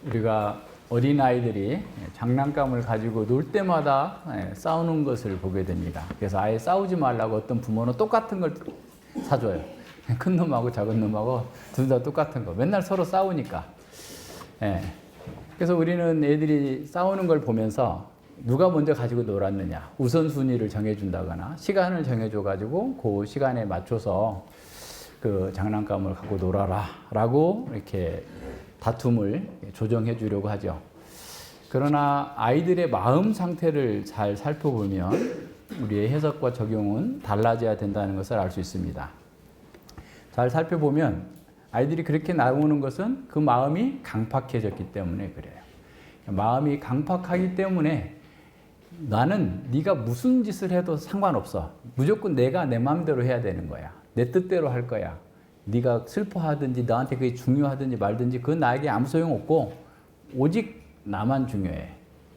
우리가 어린아이들이 장난감을 가지고 놀 때마다 싸우는 것을 보게 됩니다. 그래서 아예 싸우지 말라고 어떤 부모는 똑같은 걸 사줘요. 큰 놈하고 작은 놈하고 둘 다 똑같은 거. 맨날 서로 싸우니까. 그래서 우리는 애들이 싸우는 걸 보면서 누가 먼저 가지고 놀았느냐 우선순위를 정해준다거나 시간을 정해줘가지고 그 시간에 맞춰서 그 장난감을 갖고 놀아라 라고 이렇게 다툼을 조정해 주려고 하죠. 그러나 아이들의 마음 상태를 잘 살펴보면 우리의 해석과 적용은 달라져야 된다는 것을 알 수 있습니다. 잘 살펴보면 아이들이 그렇게 나오는 것은 그 마음이 강팍해졌기 때문에 그래요. 마음이 강팍하기 때문에 나는 네가 무슨 짓을 해도 상관없어. 무조건 내가 내 마음대로 해야 되는 거야. 내 뜻대로 할 거야. 네가 슬퍼하든지 너한테 그게 중요하든지 말든지 그건 나에게 아무 소용없고 오직 나만 중요해.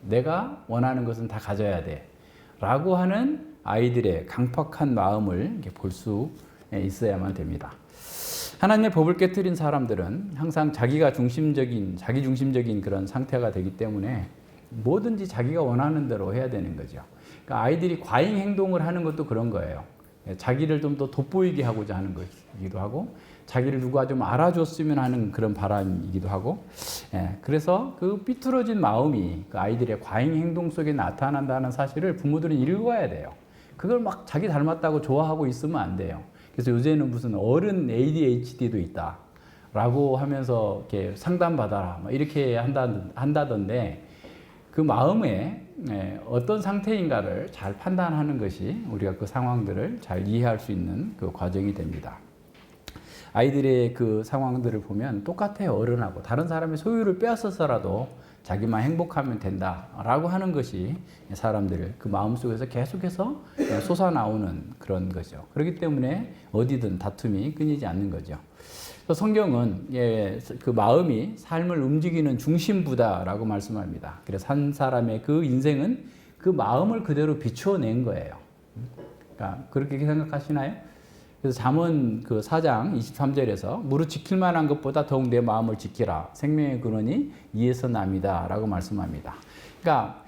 내가 원하는 것은 다 가져야 돼. 라고 하는 아이들의 강팍한 마음을 볼 수 있어야만 됩니다. 하나님의 법을 깨뜨린 사람들은 항상 자기 중심적인 그런 상태가 되기 때문에 뭐든지 자기가 원하는 대로 해야 되는 거죠. 그러니까 아이들이 과잉 행동을 하는 것도 그런 거예요. 자기를 좀 더 돋보이게 하고자 하는 것이기도 하고 자기를 누가 좀 알아줬으면 하는 그런 바람이기도 하고 그래서 그 삐뚤어진 마음이 그 아이들의 과잉 행동 속에 나타난다는 사실을 부모들은 읽어야 돼요. 그걸 막 자기 닮았다고 좋아하고 있으면 안 돼요. 그래서 요새는 무슨 어른 ADHD도 있다 라고 하면서 이렇게 상담받아라 이렇게 한다던데 그 마음에 어떤 상태인가를 잘 판단하는 것이 우리가 그 상황들을 잘 이해할 수 있는 그 과정이 됩니다. 아이들의 그 상황들을 보면 똑같아요. 어른하고 다른 사람의 소유를 빼앗아서라도 자기만 행복하면 된다라고 하는 것이 사람들 그 마음속에서 계속해서 솟아나오는 그런 거죠. 그렇기 때문에 어디든 다툼이 끊이지 않는 거죠. 성경은 그 마음이 삶을 움직이는 중심부다라고 말씀합니다. 그래서 한 사람의 그 인생은 그 마음을 그대로 비추어낸 거예요. 그러니까 그렇게 생각하시나요? 그래서 잠언 그 4장 23절에서 무릇 지킬 만한 것보다 더욱 내 마음을 지키라. 생명의 근원이 이에서 남이다 라고 말씀합니다. 그러니까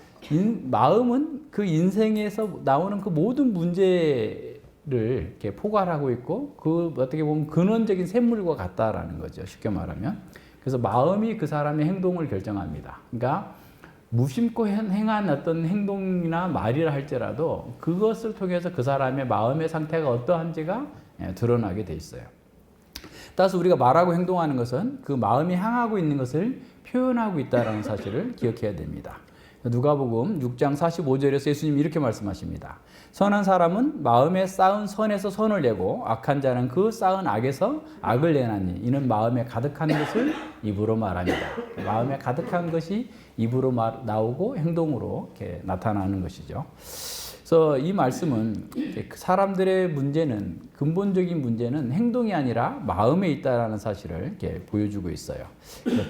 마음은 그 인생에서 나오는 그 모든 문제를 이렇게 포괄하고 있고 그 어떻게 보면 근원적인 샘물과 같다라는 거죠. 쉽게 말하면. 그래서 마음이 그 사람의 행동을 결정합니다. 그러니까 무심코 행한 어떤 행동이나 말이라 할지라도 그것을 통해서 그 사람의 마음의 상태가 어떠한지가 드러나게 돼 있어요. 따라서 우리가 말하고 행동하는 것은 그 마음이 향하고 있는 것을 표현하고 있다는 사실을 기억해야 됩니다. 누가복음 6장 45절에서 예수님이 이렇게 말씀하십니다. 선한 사람은 마음에 쌓은 선에서 선을 내고 악한 자는 그 쌓은 악에서 악을 내나니 이는 마음에 가득한 것을 입으로 말합니다. 마음에 가득한 것이 입으로 나오고 행동으로 이렇게 나타나는 것이죠. 그래서 이 말씀은 사람들의 문제는 근본적인 문제는 행동이 아니라 마음에 있다라는 사실을 이렇게 보여주고 있어요.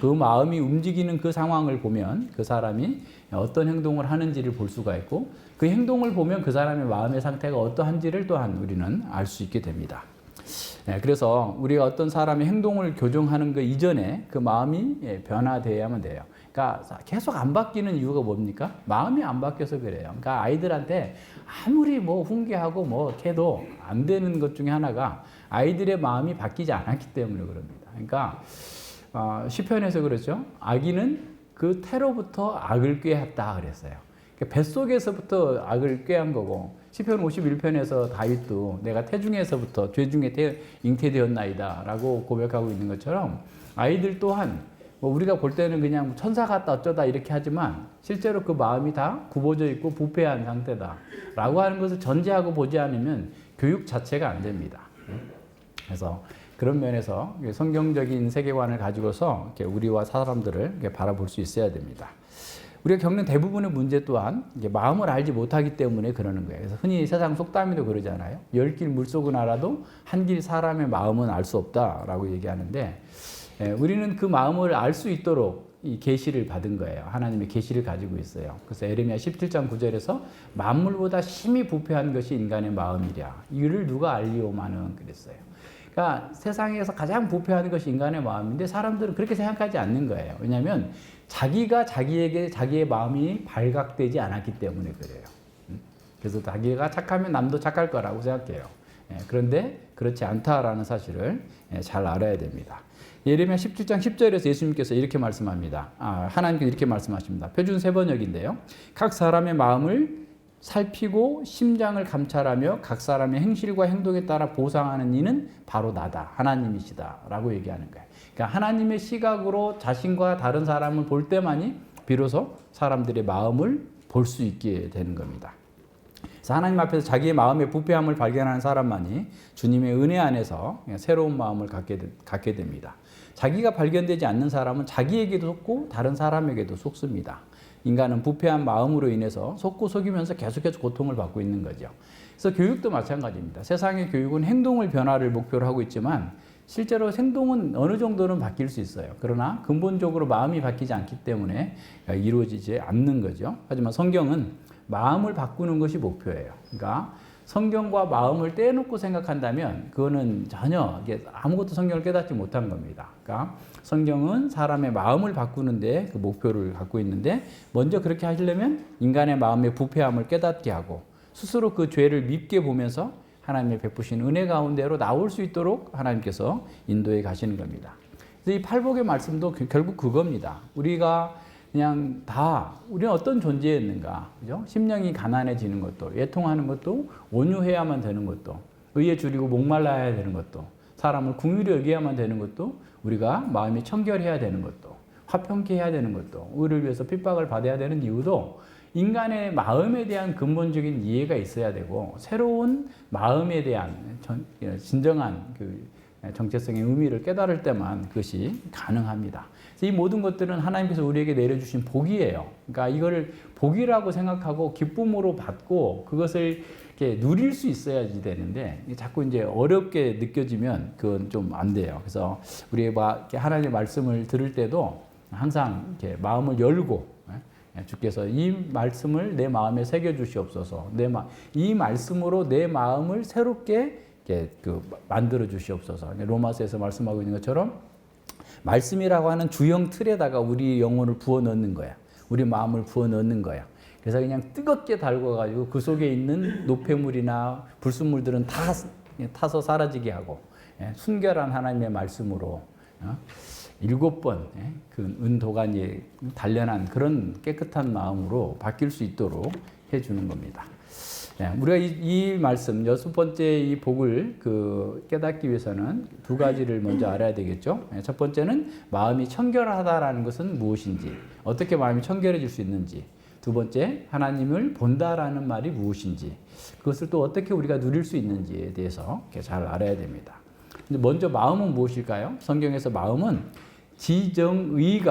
그 마음이 움직이는 그 상황을 보면 그 사람이 어떤 행동을 하는지를 볼 수가 있고 그 행동을 보면 그 사람의 마음의 상태가 어떠한지를 또한 우리는 알 수 있게 됩니다. 그래서 우리가 어떤 사람의 행동을 교정하는 그 이전에 그 마음이 변화되어야만 돼요. 그러니까 계속 안 바뀌는 이유가 뭡니까? 마음이 안 바뀌어서 그래요. 그러니까 아이들한테 아무리 뭐 훈계하고 뭐 해도 안 되는 것 중에 하나가 아이들의 마음이 바뀌지 않았기 때문에 그럽니다. 그러니까 시편에서 그렇죠. 아기는 그 태로부터 악을 꾀했다 그랬어요. 그러니까 뱃속에서부터 악을 꾀한 거고 시편 51편에서 다윗도 내가 태중에서부터 죄 중에 잉태되었나이다 라고 고백하고 있는 것처럼 아이들 또한 뭐 우리가 볼 때는 그냥 천사 같다 어쩌다 이렇게 하지만 실제로 그 마음이 다 굽어져 있고 부패한 상태다 라고 하는 것을 전제하고 보지 않으면 교육 자체가 안 됩니다. 그래서 그런 면에서 성경적인 세계관을 가지고서 이렇게 우리와 사람들을 이렇게 바라볼 수 있어야 됩니다. 우리가 겪는 대부분의 문제 또한 마음을 알지 못하기 때문에 그러는 거예요. 그래서 흔히 세상 속담에도 그러잖아요. 10길 물속은 알아도 한 길 사람의 마음은 알 수 없다라고 얘기하는데 우리는 그 마음을 알 수 있도록 이 계시를 받은 거예요. 하나님의 계시를 가지고 있어요. 그래서 에레미야 17장 9절에서 만물보다 심히 부패한 것이 인간의 마음이랴. 이를 누가 알리오마는 그랬어요. 그러니까 세상에서 가장 부패하는 것이 인간의 마음인데 사람들은 그렇게 생각하지 않는 거예요. 왜냐하면 자기가 자기에게 자기의 마음이 발각되지 않았기 때문에 그래요. 그래서 자기가 착하면 남도 착할 거라고 생각해요. 그런데 그렇지 않다라는 사실을 잘 알아야 됩니다. 예레미야 17장 10절에서 예수님께서 이렇게 말씀합니다. 하나님께서 이렇게 말씀하십니다. 표준 세번역인데요. 각 사람의 마음을 살피고 심장을 감찰하며 각 사람의 행실과 행동에 따라 보상하는 이는 바로 나다. 하나님이시다. 라고 얘기하는 거예요. 그러니까 하나님의 시각으로 자신과 다른 사람을 볼 때만이 비로소 사람들의 마음을 볼 수 있게 되는 겁니다. 그래서 하나님 앞에서 자기의 마음의 부패함을 발견하는 사람만이 주님의 은혜 안에서 새로운 마음을 갖게 됩니다. 자기가 발견되지 않는 사람은 자기에게도 속고 다른 사람에게도 속습니다. 인간은 부패한 마음으로 인해서 속고 속이면서 계속해서 고통을 받고 있는 거죠. 그래서 교육도 마찬가지입니다. 세상의 교육은 행동을 변화를 목표로 하고 있지만 실제로 행동은 어느 정도는 바뀔 수 있어요. 그러나 근본적으로 마음이 바뀌지 않기 때문에 이루어지지 않는 거죠. 하지만 성경은 마음을 바꾸는 것이 목표예요. 그러니까 성경과 마음을 떼놓고 생각한다면 그거는 전혀 아무것도 성경을 깨닫지 못한 겁니다. 그러니까 성경은 사람의 마음을 바꾸는데 그 목표를 갖고 있는데 먼저 그렇게 하시려면 인간의 마음의 부패함을 깨닫게 하고 스스로 그 죄를 밉게 보면서 하나님의 베푸신 은혜 가운데로 나올 수 있도록 하나님께서 인도해 가시는 겁니다. 그래서 이 팔복의 말씀도 결국 그겁니다. 우리가 그냥 우리는 어떤 존재였는가, 그죠? 심령이 가난해지는 것도, 애통하는 것도, 온유해야만 되는 것도, 의에 줄이고 목말라야 되는 것도, 사람을 긍휼히 여겨야만 되는 것도, 우리가 마음이 청결해야 되는 것도, 화평케 해야 되는 것도, 의를 위해서 핍박을 받아야 되는 이유도 인간의 마음에 대한 근본적인 이해가 있어야 되고, 새로운 마음에 대한 진정한 그 정체성의 의미를 깨달을 때만 그것이 가능합니다. 이 모든 것들은 하나님께서 우리에게 내려주신 복이에요. 그러니까 이걸 복이라고 생각하고 기쁨으로 받고 그것을 이렇게 누릴 수 있어야지 되는데 자꾸 이제 어렵게 느껴지면 그건 좀 안 돼요. 그래서 우리가 하나님의 말씀을 들을 때도 항상 이렇게 마음을 열고 주께서 이 말씀을 내 마음에 새겨 주시옵소서. 이 말씀으로 내 마음을 새롭게 만들어 주시옵소서. 로마서에서 말씀하고 있는 것처럼 말씀이라고 하는 주형 틀에다가 우리 영혼을 부어 넣는 거야. 우리 마음을 부어 넣는 거야. 그래서 그냥 뜨겁게 달궈가지고 그 속에 있는 노폐물이나 불순물들은 다 타서 사라지게 하고 순결한 하나님의 말씀으로 7번 그 은도가니에 단련한 그런 깨끗한 마음으로 바뀔 수 있도록 해주는 겁니다. 우리가 이 말씀 6번째 이 복을 깨닫기 위해서는 두 가지를 먼저 알아야 되겠죠. 첫 번째는 마음이 청결하다라는 것은 무엇인지, 어떻게 마음이 청결해질 수 있는지. 두 번째, 하나님을 본다라는 말이 무엇인지, 그것을 또 어떻게 우리가 누릴 수 있는지에 대해서 잘 알아야 됩니다. 근데 먼저 마음은 무엇일까요? 성경에서 마음은 지정의의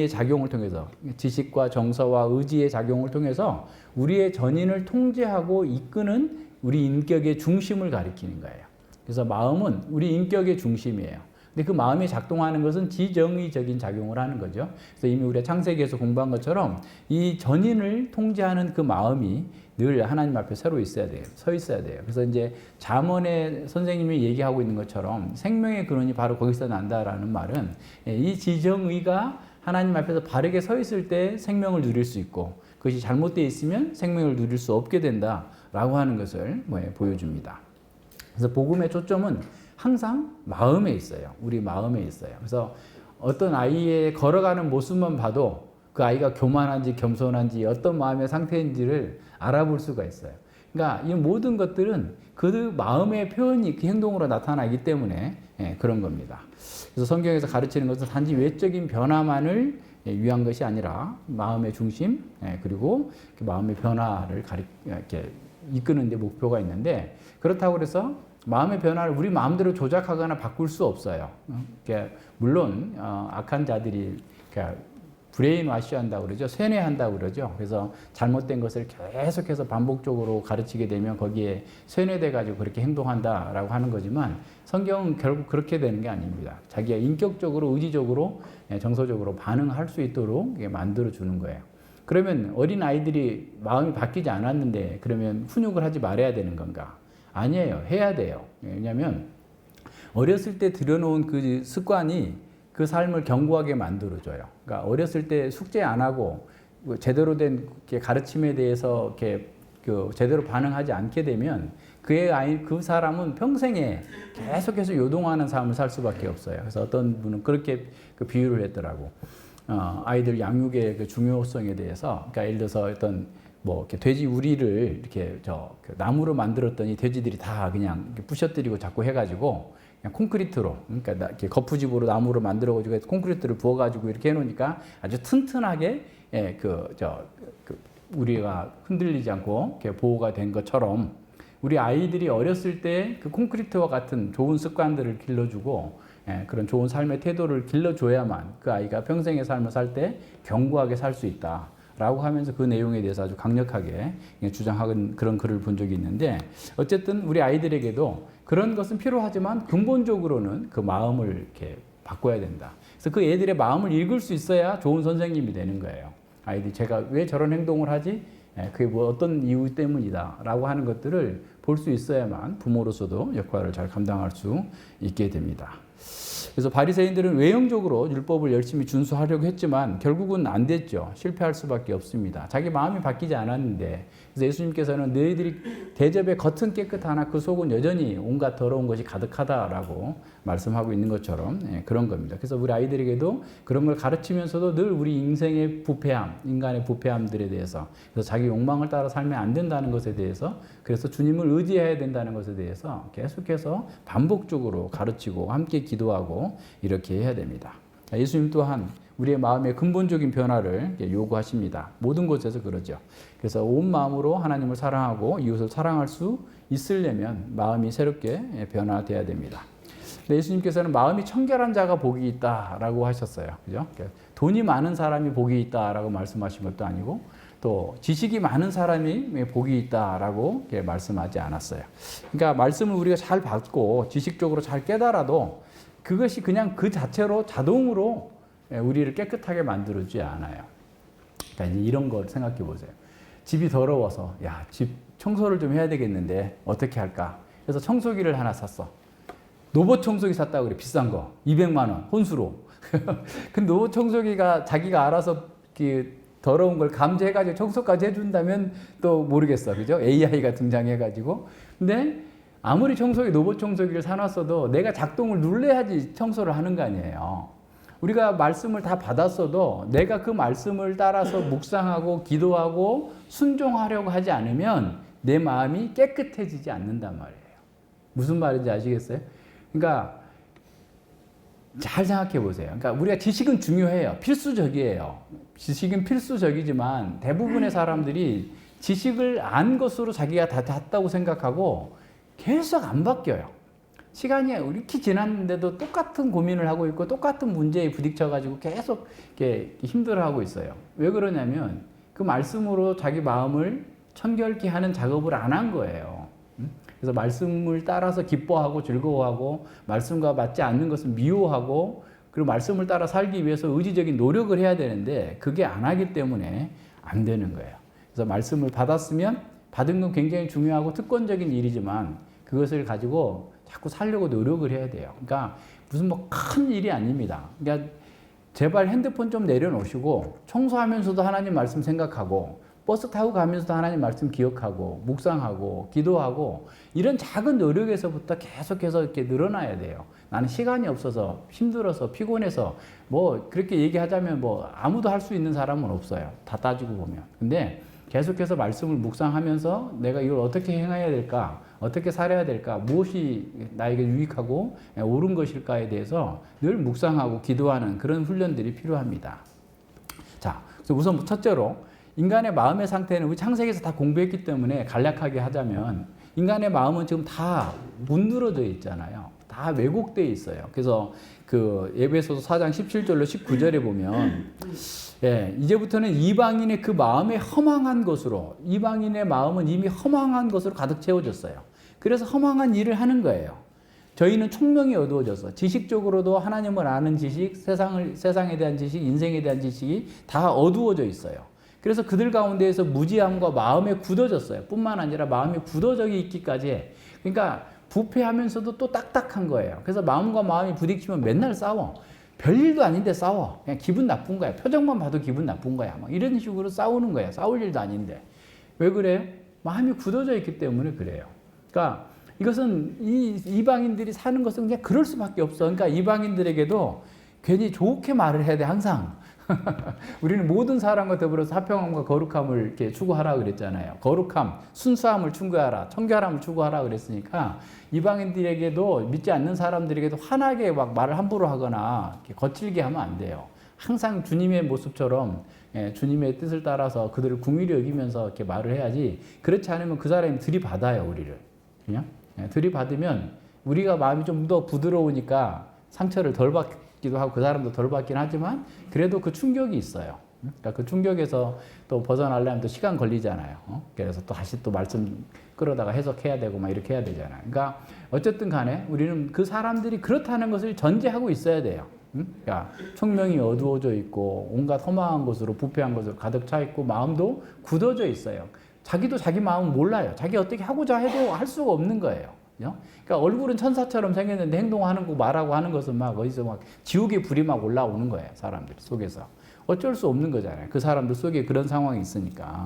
작용을 통해서, 지식과 정서와 의지의 작용을 통해서 우리의 전인을 통제하고 이끄는 우리 인격의 중심을 가리키는 거예요. 그래서 마음은 우리 인격의 중심이에요. 근데 그 마음이 작동하는 것은 지정의적인 작용을 하는 거죠. 그래서 이미 우리가 창세기에서 공부한 것처럼 이 전인을 통제하는 그 마음이 늘 하나님 앞에 서 있어야 돼요. 그래서 이제 잠언의 선생님이 얘기하고 있는 것처럼 생명의 근원이 바로 거기서 난다라는 말은 이 지정의가 하나님 앞에서 바르게 서 있을 때 생명을 누릴 수 있고 그것이 잘못되어 있으면 생명을 누릴 수 없게 된다라고 하는 것을 보여줍니다. 그래서 복음의 초점은 항상 마음에 있어요. 우리 마음에 있어요. 그래서 어떤 아이의 걸어가는 모습만 봐도 그 아이가 교만한지 겸손한지 어떤 마음의 상태인지를 알아볼 수가 있어요. 그러니까 이 모든 것들은 그 마음의 표현이 그 행동으로 나타나기 때문에 그런 겁니다. 그래서 성경에서 가르치는 것은 단지 외적인 변화만을 위한 것이 아니라 마음의 중심 그리고 그 마음의 변화를 이렇게 이끄는 데 목표가 있는데, 그렇다고 해서 마음의 변화를 우리 마음대로 조작하거나 바꿀 수 없어요. 물론 악한 자들이 브레인 와시한다고 그러죠. 세뇌한다고 그러죠. 그래서 잘못된 것을 계속해서 반복적으로 가르치게 되면 거기에 세뇌돼 가지고 그렇게 행동한다라고 하는 거지만 성경은 결국 그렇게 되는 게 아닙니다. 자기가 인격적으로 의지적으로 정서적으로 반응할 수 있도록 만들어 주는 거예요. 그러면 어린 아이들이 마음이 바뀌지 않았는데 그러면 훈육을 하지 말아야 되는 건가? 아니에요. 해야 돼요. 왜냐하면 어렸을 때 들여놓은 그 습관이 그 삶을 견고하게 만들어줘요. 그러니까 어렸을 때 숙제 안 하고 제대로 된 가르침에 대해서 이렇게 제대로 반응하지 않게 되면 그 사람은 평생에 계속해서 요동하는 삶을 살 수밖에 없어요. 그래서 어떤 분은 그렇게 비유를 했더라고. 아이들 양육의 그 중요성에 대해서, 그러니까 예를 들어서 어떤 뭐 이렇게 돼지 우리를 이렇게 나무로 만들었더니 돼지들이 다 그냥 이렇게 부셔뜨리고 자꾸 해가지고 그냥 콘크리트로, 그러니까 이렇게 거푸집으로 나무로 만들어가지고 콘크리트를 부어가지고 이렇게 해놓으니까 아주 튼튼하게 우리가 흔들리지 않고 이렇게 보호가 된 것처럼 우리 아이들이 어렸을 때 그 콘크리트와 같은 좋은 습관들을 길러주고 그런 좋은 삶의 태도를 길러줘야만 그 아이가 평생의 삶을 살 때 견고하게 살 수 있다. 라고 하면서 그 내용에 대해서 아주 강력하게 주장하는 그런 글을 본 적이 있는데, 어쨌든 우리 아이들에게도 그런 것은 필요하지만 근본적으로는 그 마음을 이렇게 바꿔야 된다. 그래서 그 애들의 마음을 읽을 수 있어야 좋은 선생님이 되는 거예요. 아이들이 제가 왜 저런 행동을 하지? 그게 뭐 어떤 이유 때문이다 라고 하는 것들을 볼 수 있어야만 부모로서도 역할을 잘 감당할 수 있게 됩니다. 그래서 바리새인들은 외형적으로 율법을 열심히 준수하려고 했지만 결국은 안 됐죠. 실패할 수밖에 없습니다. 자기 마음이 바뀌지 않았는데, 그래서 예수님께서는 너희들이 대접의 겉은 깨끗하나 그 속은 여전히 온갖 더러운 것이 가득하다라고 말씀하고 있는 것처럼 그런 겁니다. 그래서 우리 아이들에게도 그런 걸 가르치면서도 늘 우리 인생의 부패함, 인간의 부패함들에 대해서, 그래서 자기 욕망을 따라 살면 안 된다는 것에 대해서, 그래서 주님을 의지해야 된다는 것에 대해서 계속해서 반복적으로 가르치고 함께 기도하고 이렇게 해야 됩니다. 예수님 또한 우리의 마음의 근본적인 변화를 요구하십니다. 모든 곳에서 그러죠. 그래서 온 마음으로 하나님을 사랑하고 이웃을 사랑할 수 있으려면 마음이 새롭게 변화돼야 됩니다. 예수님께서는 마음이 청결한 자가 복이 있다라고 하셨어요. 그죠? 돈이 많은 사람이 복이 있다라고 말씀하신 것도 아니고, 또 지식이 많은 사람이 복이 있다라고 말씀하지 않았어요. 그러니까 말씀을 우리가 잘 받고 지식적으로 잘 깨달아도 그것이 그냥 그 자체로 자동으로 우리를 깨끗하게 만들어주지 않아요. 그러니까 이런 걸 생각해 보세요. 집이 더러워서 집 청소를 좀 해야 되겠는데 어떻게 할까? 그래서 청소기를 하나 샀어. 로봇 청소기 샀다고 그래. 비싼 거 200만 원 혼수로. 그 로봇 청소기가 자기가 알아서 더러운 걸 감지해가지고 청소까지 해준다면 또 모르겠어. 그죠? AI가 등장해가지고. 근데 아무리 로봇 청소기를 사놨어도 내가 작동을 눌러야지 청소를 하는 거 아니에요. 우리가 말씀을 다 받았어도 내가 그 말씀을 따라서 묵상하고 기도하고 순종하려고 하지 않으면 내 마음이 깨끗해지지 않는단 말이에요. 무슨 말인지 아시겠어요? 그러니까 잘 생각해 보세요. 그러니까 우리가 지식은 중요해요. 필수적이에요. 지식은 필수적이지만 대부분의 사람들이 지식을 안 것으로 자기가 다 đạt다고 생각하고 계속 안 바뀌어요. 시간이 이렇게 지났는데도 똑같은 고민을 하고 있고 똑같은 문제에 부딪혀가지고 계속 이렇게 힘들어하고 있어요. 왜 그러냐면 그 말씀으로 자기 마음을 청결케 하는 작업을 안 한 거예요. 그래서 말씀을 따라서 기뻐하고 즐거워하고 말씀과 맞지 않는 것은 미워하고, 그리고 말씀을 따라 살기 위해서 의지적인 노력을 해야 되는데 그게 안 하기 때문에 안 되는 거예요. 그래서 말씀을 받았으면 받은 건 굉장히 중요하고 특권적인 일이지만 그것을 가지고 자꾸 살려고 노력을 해야 돼요. 그러니까 무슨 뭐 큰 일이 아닙니다. 그러니까 제발 핸드폰 좀 내려놓으시고 청소하면서도 하나님 말씀 생각하고 버스 타고 가면서도 하나님 말씀 기억하고 묵상하고 기도하고 이런 작은 노력에서부터 계속해서 이렇게 늘어나야 돼요. 나는 시간이 없어서 힘들어서 피곤해서 뭐 그렇게 얘기하자면 뭐 아무도 할 수 있는 사람은 없어요. 다 따지고 보면. 근데 계속해서 말씀을 묵상하면서 내가 이걸 어떻게 행해야 될까? 어떻게 살아야 될까? 무엇이 나에게 유익하고 옳은 것일까에 대해서 늘 묵상하고 기도하는 그런 훈련들이 필요합니다. 자, 그래서 우선 첫째로 인간의 마음의 상태는 우리 창세기에서 다 공부했기 때문에 간략하게 하자면 인간의 마음은 지금 다 문드러져 있잖아요. 다 왜곡되어 있어요. 그래서 그 에베소서 4장 17절로 19절에 보면 이제부터는 이방인의 그 마음에 허망한 것으로, 이방인의 마음은 이미 허망한 것으로 가득 채워졌어요. 그래서 허망한 일을 하는 거예요. 저희는 총명이 어두워져서 지식적으로도 하나님을 아는 지식, 세상에 대한 지식, 인생에 대한 지식이 다 어두워져 있어요. 그래서 그들 가운데에서 무지함과 마음에 굳어졌어요. 뿐만 아니라 마음이 굳어져 있기까지 해. 그러니까 부패하면서도 또 딱딱한 거예요. 그래서 마음과 마음이 부딪히면 맨날 싸워. 별일도 아닌데 싸워. 그냥 기분 나쁜 거야. 표정만 봐도 기분 나쁜 거야. 막 이런 식으로 싸우는 거야. 싸울 일도 아닌데. 왜 그래요? 마음이 굳어져 있기 때문에 그래요. 그러니까 이것은 이방인들이 사는 것은 그냥 그럴 수밖에 없어. 그러니까 이방인들에게도 괜히 좋게 말을 해야 돼, 항상. 우리는 모든 사람과 더불어서 화평함과 거룩함을 이렇게 추구하라 그랬잖아요. 거룩함, 순수함을 추구하라, 청결함을 추구하라 그랬으니까 이방인들에게도, 믿지 않는 사람들에게도 환하게 막 말을 함부로 하거나 거칠게 하면 안 돼요. 항상 주님의 모습처럼 주님의 뜻을 따라서 그들을 궁휼히 여기면서 이렇게 말을 해야지. 그렇지 않으면 그 사람이 들이받아요, 우리를. 그냥 들이받으면 우리가 마음이 좀 더 부드러우니까 상처를 덜 받기도 하고 그 사람도 덜 받긴 하지만 그래도 그 충격이 있어요. 그러니까 그 충격에서 또 벗어나려면 또 시간 걸리잖아요. 그래서 또 다시 또 말씀 끌어다가 해석해야 되고 막 이렇게 해야 되잖아요. 그러니까 어쨌든 간에 우리는 그 사람들이 그렇다는 것을 전제하고 있어야 돼요. 그러니까 총명이 어두워져 있고 온갖 허망한 것으로, 부패한 것으로 가득 차 있고 마음도 굳어져 있어요. 자기도 자기 마음은 몰라요. 자기 어떻게 하고자 해도 할 수가 없는 거예요. 그러니까 얼굴은 천사처럼 생겼는데 행동하는 거, 말하고 하는 것은 막 어디서 막 지옥의 불이 막 올라오는 거예요. 사람들 속에서. 어쩔 수 없는 거잖아요. 그 사람들 속에 그런 상황이 있으니까.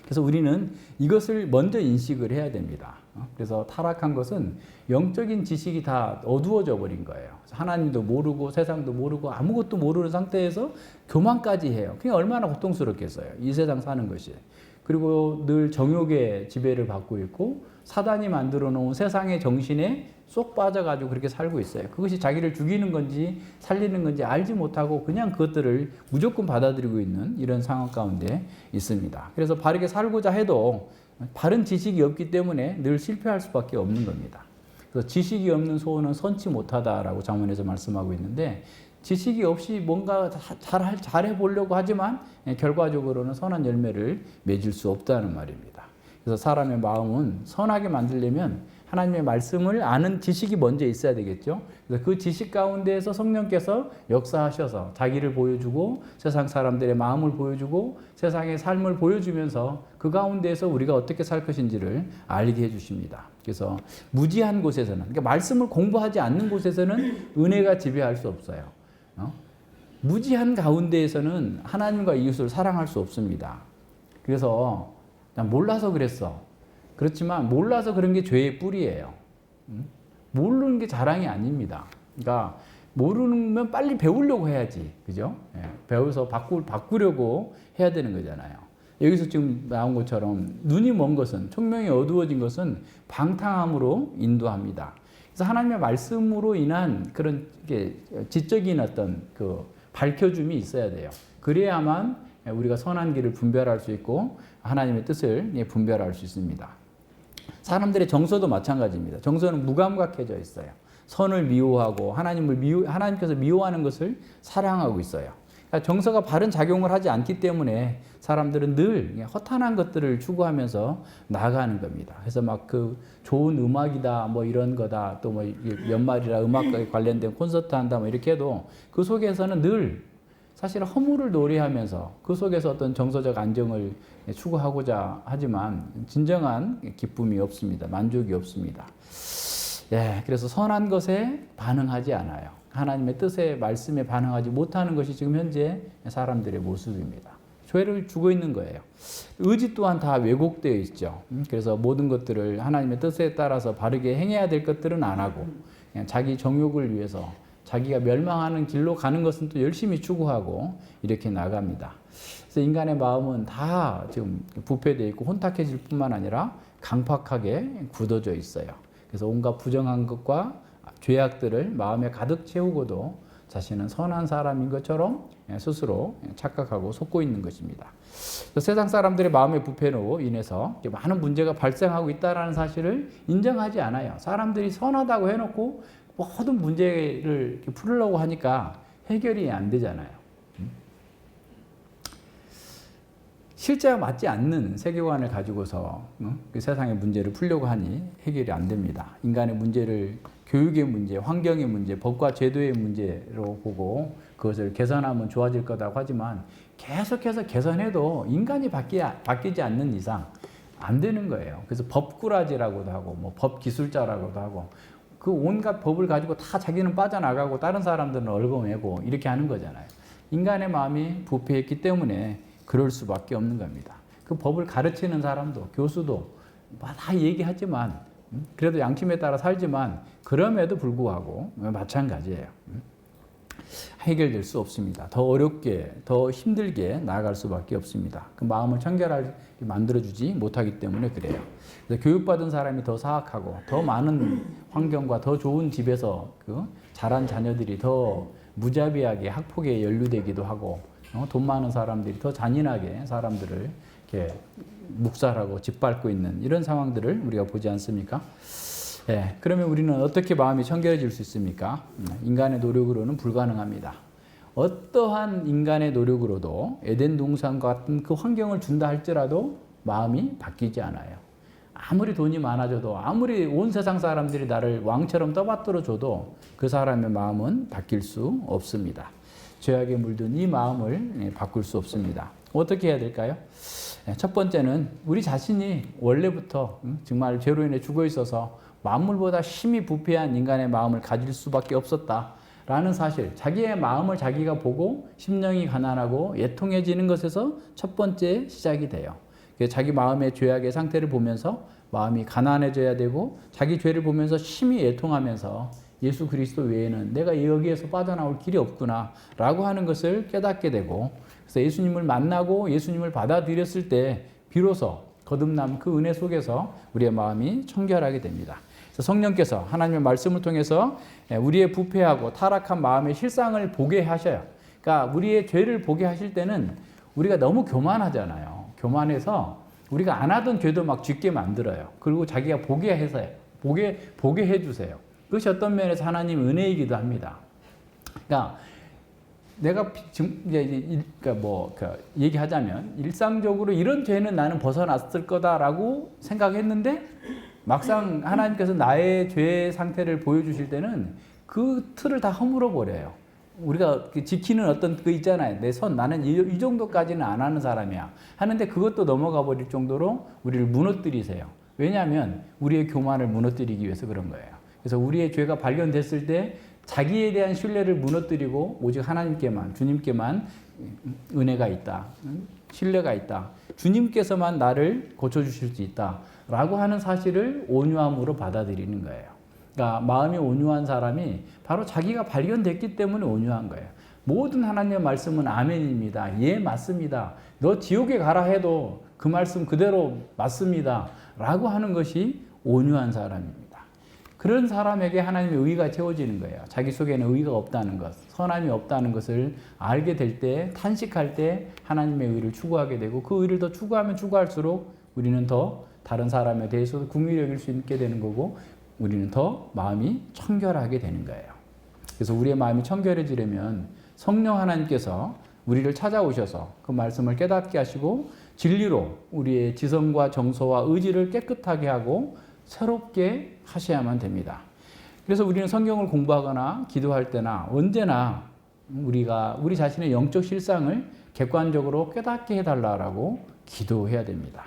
그래서 우리는 이것을 먼저 인식을 해야 됩니다. 그래서 타락한 것은 영적인 지식이 다 어두워져 버린 거예요. 하나님도 모르고 세상도 모르고 아무것도 모르는 상태에서 교만까지 해요. 그게 얼마나 고통스럽겠어요. 이 세상 사는 것이. 그리고 늘 정욕의 지배를 받고 있고 사단이 만들어 놓은 세상의 정신에 쏙 빠져가지고 그렇게 살고 있어요. 그것이 자기를 죽이는 건지 살리는 건지 알지 못하고 그냥 그것들을 무조건 받아들이고 있는 이런 상황 가운데 있습니다. 그래서 바르게 살고자 해도 바른 지식이 없기 때문에 늘 실패할 수밖에 없는 겁니다. 그래서 지식이 없는 소원은 선치 못하다라고 잠언에서 말씀하고 있는데, 지식이 없이 뭔가 잘해 보려고 하지만 결과적으로는 선한 열매를 맺을 수 없다는 말입니다. 그래서 사람의 마음은 선하게 만들려면 하나님의 말씀을 아는 지식이 먼저 있어야 되겠죠. 그래서 그 지식 가운데에서 성령께서 역사하셔서 자기를 보여주고 세상 사람들의 마음을 보여주고 세상의 삶을 보여주면서 그 가운데에서 우리가 어떻게 살 것인지를 알게 해주십니다. 그래서 무지한 곳에서는, 그러니까 말씀을 공부하지 않는 곳에서는 은혜가 지배할 수 없어요. 무지한 가운데에서는 하나님과 이웃을 사랑할 수 없습니다. 그래서 난 몰라서 그랬어. 그렇지만 몰라서 그런 게 죄의 뿌리예요. 모르는 게 자랑이 아닙니다. 그러니까 모르면 빨리 배우려고 해야지. 그죠? 배워서 바꾸려고 해야 되는 거잖아요. 여기서 지금 나온 것처럼 눈이 먼 것은, 총명이 어두워진 것은 방탕함으로 인도합니다. 그래서 하나님의 말씀으로 인한 그런 지적인 어떤 그 밝혀줌이 있어야 돼요. 그래야만 우리가 선한 길을 분별할 수 있고 하나님의 뜻을 분별할 수 있습니다. 사람들의 정서도 마찬가지입니다. 정서는 무감각해져 있어요. 선을 미워하고 하나님께서 미워하는 것을 사랑하고 있어요. 그러니까 정서가 바른 작용을 하지 않기 때문에 사람들은 늘 허탄한 것들을 추구하면서 나아가는 겁니다. 그래서 막 그 좋은 음악이다, 뭐 이런 거다, 또 뭐 연말이라 음악과 관련된 콘서트 한다, 뭐 이렇게 해도 그 속에서는 늘 사실 허물을 노래하면서 그 속에서 어떤 정서적 안정을 추구하고자 하지만 진정한 기쁨이 없습니다. 만족이 없습니다. 그래서 선한 것에 반응하지 않아요. 하나님의 뜻에, 말씀에 반응하지 못하는 것이 지금 현재 사람들의 모습입니다. 죄를 주고 있는 거예요. 의지 또한 다 왜곡되어 있죠. 그래서 모든 것들을 하나님의 뜻에 따라서 바르게 행해야 될 것들은 안 하고 그냥 자기 정욕을 위해서 자기가 멸망하는 길로 가는 것은 또 열심히 추구하고 이렇게 나갑니다. 그래서 인간의 마음은 다 지금 부패되어 있고 혼탁해질 뿐만 아니라 강팍하게 굳어져 있어요. 그래서 온갖 부정한 것과 죄악들을 마음에 가득 채우고도 자신은 선한 사람인 것처럼 스스로 착각하고 속고 있는 것입니다. 세상 사람들의 마음의 부패로 인해서 많은 문제가 발생하고 있다는 사실을 인정하지 않아요. 사람들이 선하다고 해놓고 모든 문제를 풀으려고 하니까 해결이 안 되잖아요. 실제와 맞지 않는 세계관을 가지고서 그 세상의 문제를 풀려고 하니 해결이 안 됩니다. 인간의 문제를 교육의 문제, 환경의 문제, 법과 제도의 문제로 보고 그것을 개선하면 좋아질 거라고 하지만 계속해서 개선해도 인간이 바뀌지 않는 이상 안 되는 거예요. 그래서 법꾸라지라고도 하고 뭐 법기술자라고도 하고 그 온갖 법을 가지고 다 자기는 빠져나가고 다른 사람들은 얽어매고 이렇게 하는 거잖아요. 인간의 마음이 부패했기 때문에 그럴 수밖에 없는 겁니다. 그 법을 가르치는 사람도 교수도 다 얘기하지만 그래도 양심에 따라 살지만 그럼에도 불구하고 마찬가지예요. 해결될 수 없습니다. 더 어렵게 더 힘들게 나아갈 수밖에 없습니다. 그 마음을 청결하게 만들어주지 못하기 때문에 그래요. 그래서 교육받은 사람이 더 사악하고 더 많은 환경과 더 좋은 집에서 그 자란 자녀들이 더 무자비하게 학폭에 연루되기도 하고 돈 많은 사람들이 더 잔인하게 사람들을 이렇게 묵살하고 짓밟고 있는 이런 상황들을 우리가 보지 않습니까? 예, 그러면 우리는 어떻게 마음이 청결해질 수 있습니까? 인간의 노력으로는 불가능합니다. 어떠한 인간의 노력으로도 에덴 동산과 같은 그 환경을 준다 할지라도 마음이 바뀌지 않아요. 아무리 돈이 많아져도 아무리 온 세상 사람들이 나를 왕처럼 떠받들어 줘도 그 사람의 마음은 바뀔 수 없습니다. 죄악에 물든 이 마음을 바꿀 수 없습니다. 어떻게 해야 될까요? 첫 번째는 우리 자신이 원래부터 정말 죄로 인해 죽어 있어서 만물보다 심히 부패한 인간의 마음을 가질 수밖에 없었다라는 사실, 자기의 마음을 자기가 보고 심령이 가난하고 애통해지는 것에서 첫 번째 시작이 돼요. 자기 마음의 죄악의 상태를 보면서 마음이 가난해져야 되고 자기 죄를 보면서 심히 애통하면서 예수 그리스도 외에는 내가 여기에서 빠져나올 길이 없구나 라고 하는 것을 깨닫게 되고, 그래서 예수님을 만나고 예수님을 받아들였을 때 비로소 거듭남 그 은혜 속에서 우리의 마음이 청결하게 됩니다. 그래서 성령께서 하나님의 말씀을 통해서 우리의 부패하고 타락한 마음의 실상을 보게 하셔요. 그러니까 우리의 죄를 보게 하실 때는 우리가 너무 교만하잖아요. 교만해서 우리가 안 하던 죄도 막 짓게 만들어요. 그리고 자기가 보게 해서요. 보게 해주세요. 그것이 어떤 면에서 하나님 은혜이기도 합니다. 그러니까 내가 얘기하자면 일상적으로 이런 죄는 나는 벗어났을 거다라고 생각했는데 막상 하나님께서 나의 죄 상태를 보여주실 때는 그 틀을 다 허물어 버려요. 우리가 지키는 어떤 그 있잖아요. 내 손, 나는 이 정도까지는 안 하는 사람이야 하는데 그것도 넘어가 버릴 정도로 우리를 무너뜨리세요. 왜냐하면 우리의 교만을 무너뜨리기 위해서 그런 거예요. 그래서 우리의 죄가 발견됐을 때 자기에 대한 신뢰를 무너뜨리고 오직 하나님께만, 주님께만 은혜가 있다, 신뢰가 있다, 주님께서만 나를 고쳐주실 수 있다 라고 하는 사실을 온유함으로 받아들이는 거예요. 그러니까 마음이 온유한 사람이 바로 자기가 발견됐기 때문에 온유한 거예요. 모든 하나님의 말씀은 아멘입니다. 예, 맞습니다. 너 지옥에 가라 해도 그 말씀 그대로 맞습니다 라고 하는 것이 온유한 사람입니다. 그런 사람에게 하나님의 의가 채워지는 거예요. 자기 속에는 의가 없다는 것, 선함이 없다는 것을 알게 될 때, 탄식할 때 하나님의 의를 추구하게 되고 그 의를 더 추구하면 추구할수록 우리는 더 다른 사람에 대해서도 긍휼히 여길 수 있게 되는 거고 우리는 더 마음이 청결하게 되는 거예요. 그래서 우리의 마음이 청결해지려면 성령 하나님께서 우리를 찾아오셔서 그 말씀을 깨닫게 하시고 진리로 우리의 지성과 정서와 의지를 깨끗하게 하고 새롭게 하셔야만 됩니다. 그래서 우리는 성경을 공부하거나 기도할 때나 언제나 우리 자신의 영적 실상을 객관적으로 깨닫게 해달라고 기도해야 됩니다.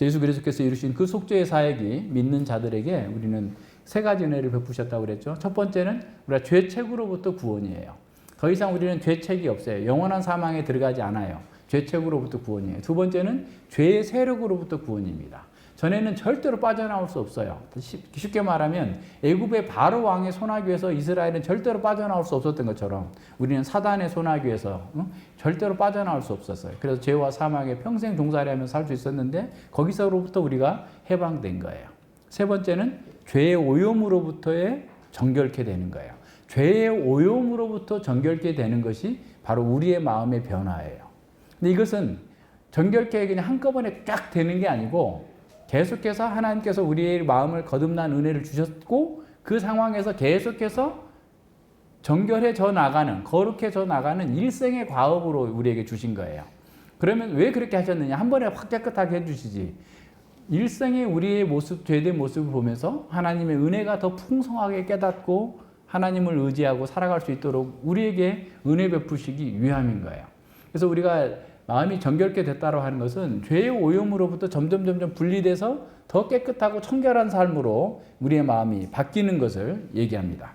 예수 그리스도께서 이루신 그 속죄의 사역이 믿는 자들에게 우리는 세 가지 은혜를 베푸셨다고 그랬죠. 첫 번째는 우리가 죄책으로부터 구원이에요. 더 이상 우리는 죄책이 없어요. 영원한 사망에 들어가지 않아요. 죄책으로부터 구원이에요. 두 번째는 죄의 세력으로부터 구원입니다. 전에는 절대로 빠져나올 수 없어요. 쉽게 말하면 애굽의 바로 왕의 손아귀에서 이스라엘은 절대로 빠져나올 수 없었던 것처럼 우리는 사단의 손아귀에서 절대로 빠져나올 수 없었어요. 그래서 죄와 사망에 평생 종살이하면서 살 수 있었는데 거기서로부터 우리가 해방된 거예요. 세 번째는 죄의 오염으로부터의 정결케 되는 거예요. 죄의 오염으로부터 정결케 되는 것이 바로 우리의 마음의 변화예요. 근데 이것은 정결케 그냥 한꺼번에 쫙 되는 게 아니고 계속해서 하나님께서 우리의 마음을 거듭난 은혜를 주셨고 그 상황에서 계속해서 정결해져 나가는, 거룩해져 나가는 일생의 과업으로 우리에게 주신 거예요. 그러면 왜 그렇게 하셨느냐? 한 번에 확 깨끗하게 해주시지. 일생의 우리의 모습, 죄된 모습을 보면서 하나님의 은혜가 더 풍성하게 깨닫고 하나님을 의지하고 살아갈 수 있도록 우리에게 은혜 베푸시기 위함인 거예요. 그래서 우리가 마음이 정결케 됐다고 하는 것은 죄의 오염으로부터 점점 분리돼서 더 깨끗하고 청결한 삶으로 우리의 마음이 바뀌는 것을 얘기합니다.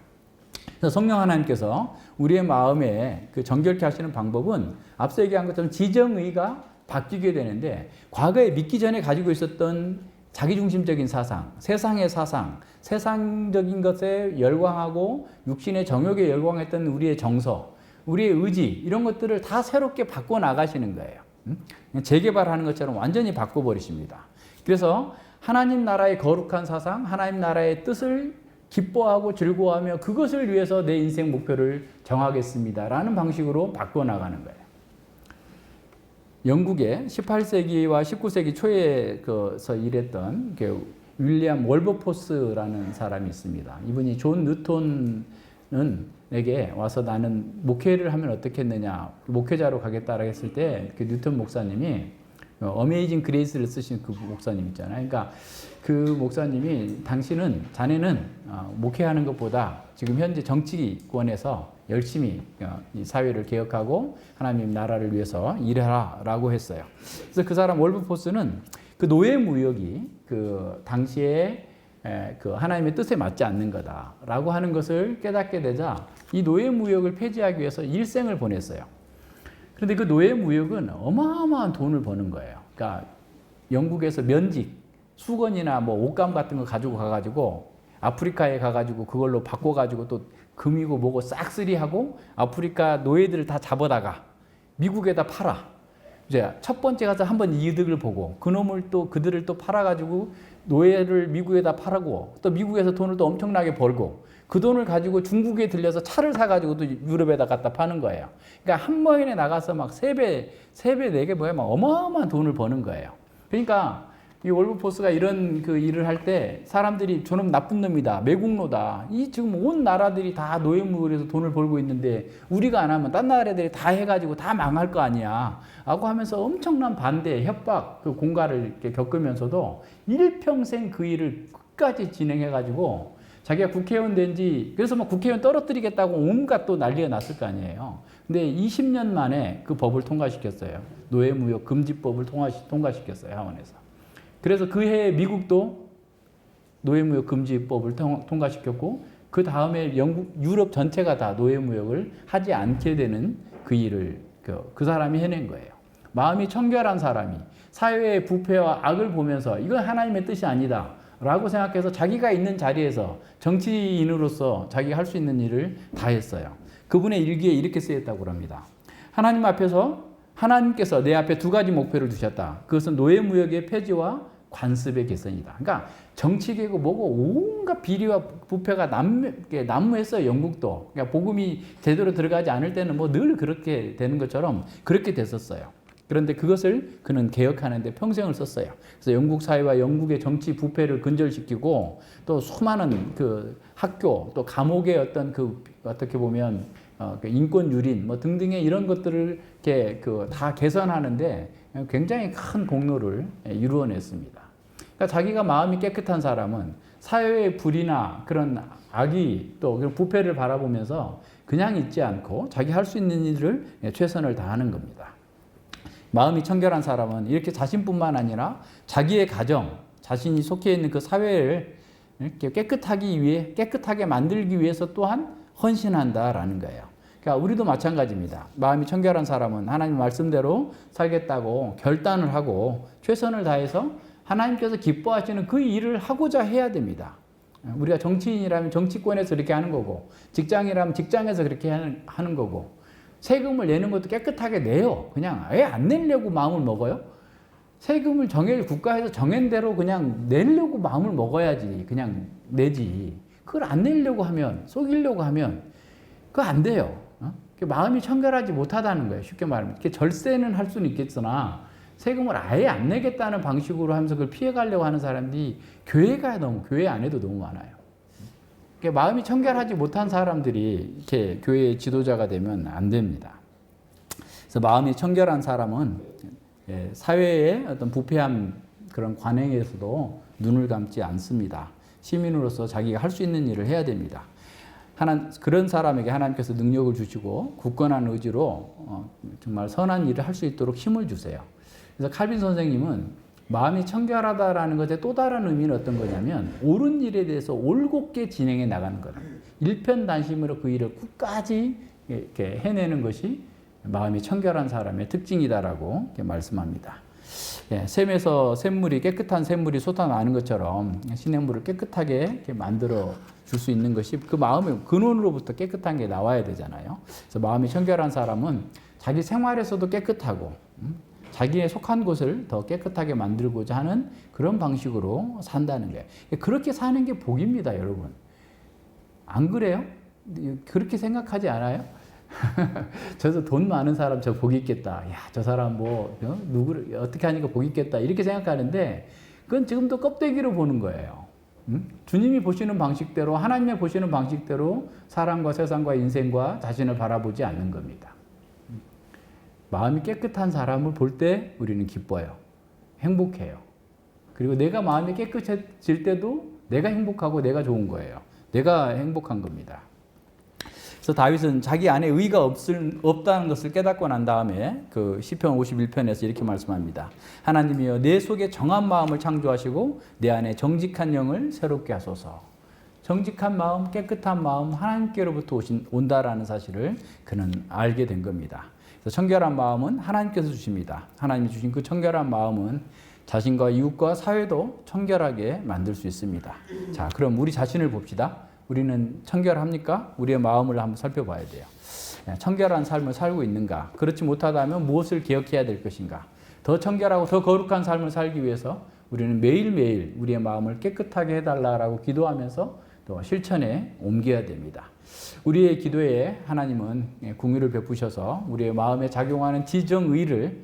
그래서 성령 하나님께서 우리의 마음에 그 정결케 하시는 방법은 앞서 얘기한 것처럼 지정의가 바뀌게 되는데, 과거에 믿기 전에 가지고 있었던 자기중심적인 사상, 세상의 사상, 세상적인 것에 열광하고 육신의 정욕에 열광했던 우리의 정서, 우리의 의지, 이런 것들을 다 새롭게 바꿔 나가시는 거예요. 재개발하는 것처럼 완전히 바꿔버리십니다. 그래서 하나님 나라의 거룩한 사상, 하나님 나라의 뜻을 기뻐하고 즐거워하며 그것을 위해서 내 인생 목표를 정하겠습니다라는 방식으로 바꿔 나가는 거예요. 영국의 18세기와 19세기 초에서 일했던 윌리엄 월버포스라는 사람이 있습니다. 이분이 존 뉴턴에게 와서 나는 목회를 하면 어떻겠느냐, 목회자로 가겠다라고 했을 때 그 뉴턴 목사님이 어메이징 그레이스를 쓰신 그 목사님 있잖아요. 그러니까 그 목사님이 자네는 목회하는 것보다 지금 현재 정치권에서 열심히 이 사회를 개혁하고 하나님 나라를 위해서 일하라고 했어요. 그래서 그 사람 월버포스는 그 노예무역이 그 당시에 그 하나님의 뜻에 맞지 않는 거다라고 하는 것을 깨닫게 되자 이 노예무역을 폐지하기 위해서 일생을 보냈어요. 그런데 그 노예무역은 어마어마한 돈을 버는 거예요. 그러니까 영국에서 면직, 수건이나 뭐 옷감 같은 거 가지고 가가지고 아프리카에 가가지고 그걸로 바꿔가지고 또 금이고 뭐고 싹쓸이하고 아프리카 노예들을 다 잡아다가 미국에다 팔아. 이제 첫 번째 가서 한번 이득을 보고 그들을 또 팔아가지고 노예를 미국에다 팔고 또 미국에서 돈을 또 엄청나게 벌고 그 돈을 가지고 중국에 들려서 차를 사가지고 또 유럽에다 갖다 파는 거예요. 그러니까 한 번에 나가서 막 3배, 4배 뭐야, 막 어마어마한 돈을 버는 거예요. 그러니까 이 월버포스가 이런 그 일을 할 때 사람들이 저놈 나쁜 놈이다, 매국노다. 이 지금 온 나라들이 다 노예무역에서 돈을 벌고 있는데 우리가 안 하면 딴 나라들이 다 해가지고 다 망할 거 아니야. 라고 하면서 엄청난 반대, 협박, 그 공갈을 이렇게 겪으면서도 일평생 그 일을 끝까지 진행해가지고 자기가 국회의원 그래서 막 국회의원 떨어뜨리겠다고 온갖 또 난리가 났을 거 아니에요. 근데 20년 만에 그 법을 통과시켰어요. 노예무역 금지법을 통과시켰어요, 하원에서. 그래서 그 해에 미국도 노예무역 금지법을 통과시켰고 그 다음에 유럽 전체가 다 노예무역을 하지 않게 되는 그 일을 그 사람이 해낸 거예요. 마음이 청결한 사람이 사회의 부패와 악을 보면서 이건 하나님의 뜻이 아니다 라고 생각해서 자기가 있는 자리에서 정치인으로서 자기가 할 수 있는 일을 다 했어요. 그분의 일기에 이렇게 쓰였다고 합니다. 하나님 앞에서 하나님께서 내 앞에 2가지 목표를 두셨다. 그것은 노예무역의 폐지와 관습의 개선이다. 그러니까 정치계고 뭐고 온갖 비리와 부패가 난무했어요. 영국도. 그러니까 복음이 제대로 들어가지 않을 때는 뭐 늘 그렇게 되는 것처럼 그렇게 됐었어요. 그런데 그것을 그는 개혁하는 데 평생을 썼어요. 그래서 영국 사회와 영국의 정치 부패를 근절시키고 또 수많은 그 학교 또 감옥의 어떤 그 어떻게 보면 인권 유린 뭐 등등의 이런 것들을 이렇게 다 개선하는데 굉장히 큰 공로를 이루어냈습니다. 그러니까 자기가 마음이 깨끗한 사람은 사회의 불이나 그런 악이 또 그런 부패를 바라보면서 그냥 있지 않고 자기 할 수 있는 일을 최선을 다하는 겁니다. 마음이 청결한 사람은 이렇게 자신뿐만 아니라 자기의 가정, 자신이 속해 있는 그 사회를 이렇게 깨끗하게 만들기 위해서 또한 헌신한다라는 거예요. 그러니까 우리도 마찬가지입니다. 마음이 청결한 사람은 하나님 말씀대로 살겠다고 결단을 하고 최선을 다해서 하나님께서 기뻐하시는 그 일을 하고자 해야 됩니다. 우리가 정치인이라면 정치권에서 그렇게 하는 거고 직장이라면 직장에서 그렇게 하는 거고 세금을 내는 것도 깨끗하게 내요. 그냥 왜 안 내려고 마음을 먹어요? 세금을 국가에서 정한 대로 그냥 내려고 마음을 먹어야지. 그냥 내지. 그걸 안 내려고 하면, 속이려고 하면 그거 안 돼요. 마음이 청결하지 못하다는 거예요. 쉽게 말하면. 이렇게 절세는 할 수는 있겠으나 세금을 아예 안 내겠다는 방식으로 하면서 그걸 피해가려고 하는 사람들이 교회 안에도 너무 많아요. 마음이 청결하지 못한 사람들이 이렇게 교회의 지도자가 되면 안 됩니다. 그래서 마음이 청결한 사람은 사회의 어떤 부패한 그런 관행에서도 눈을 감지 않습니다. 시민으로서 자기가 할 수 있는 일을 해야 됩니다. 그런 사람에게 하나님께서 능력을 주시고 굳건한 의지로 정말 선한 일을 할 수 있도록 힘을 주세요. 그래서 칼빈 선생님은 마음이 청결하다라는 것의 또 다른 의미는 어떤 거냐면 옳은 일에 대해서 올곧게 진행해 나가는 거다. 일편단심으로 그 일을 끝까지 이렇게 해내는 것이 마음이 청결한 사람의 특징이다라고 이렇게 말씀합니다. 예, 샘에서 샘물이 깨끗한 샘물이 솟아나는 것처럼 시냇물을 깨끗하게 이렇게 만들어 줄 수 있는 것이 그 마음의 근원으로부터 깨끗한 게 나와야 되잖아요. 그래서 마음이 청결한 사람은 자기 생활에서도 깨끗하고 자기의 속한 곳을 더 깨끗하게 만들고자 하는 그런 방식으로 산다는 거예요. 그렇게 사는 게 복입니다, 여러분. 안 그래요? 그렇게 생각하지 않아요? 저도 돈 많은 사람 저 복 있겠다. 야, 저 사람 뭐 누구를 어떻게 하니까 복 있겠다. 이렇게 생각하는데 그건 지금도 껍데기로 보는 거예요. 주님이 보시는 방식대로 하나님의 보시는 방식대로 사람과 세상과 인생과 자신을 바라보지 않는 겁니다. 마음이 깨끗한 사람을 볼 때 우리는 기뻐요. 행복해요. 그리고 내가 마음이 깨끗해질 때도 내가 행복하고 내가 좋은 거예요. 내가 행복한 겁니다. 그래서 다윗은 자기 안에 의가 없다는 것을 깨닫고 난 다음에 그 시편 51편에서 이렇게 말씀합니다. 하나님이여 내 속에 정한 마음을 창조하시고 내 안에 정직한 영을 새롭게 하소서. 정직한 마음, 깨끗한 마음 하나님께로부터 온다라는 사실을 그는 알게 된 겁니다. 그래서 청결한 마음은 하나님께서 주십니다. 하나님이 주신 그 청결한 마음은 자신과 이웃과 사회도 청결하게 만들 수 있습니다. 자, 그럼 우리 자신을 봅시다. 우리는 청결합니까? 우리의 마음을 한번 살펴봐야 돼요. 청결한 삶을 살고 있는가? 그렇지 못하다면 무엇을 개혁해야 될 것인가? 더 청결하고 더 거룩한 삶을 살기 위해서 우리는 매일매일 우리의 마음을 깨끗하게 해달라고 기도하면서 또 실천에 옮겨야 됩니다. 우리의 기도에 하나님은 긍휼을 베푸셔서 우리의 마음에 작용하는 지정의를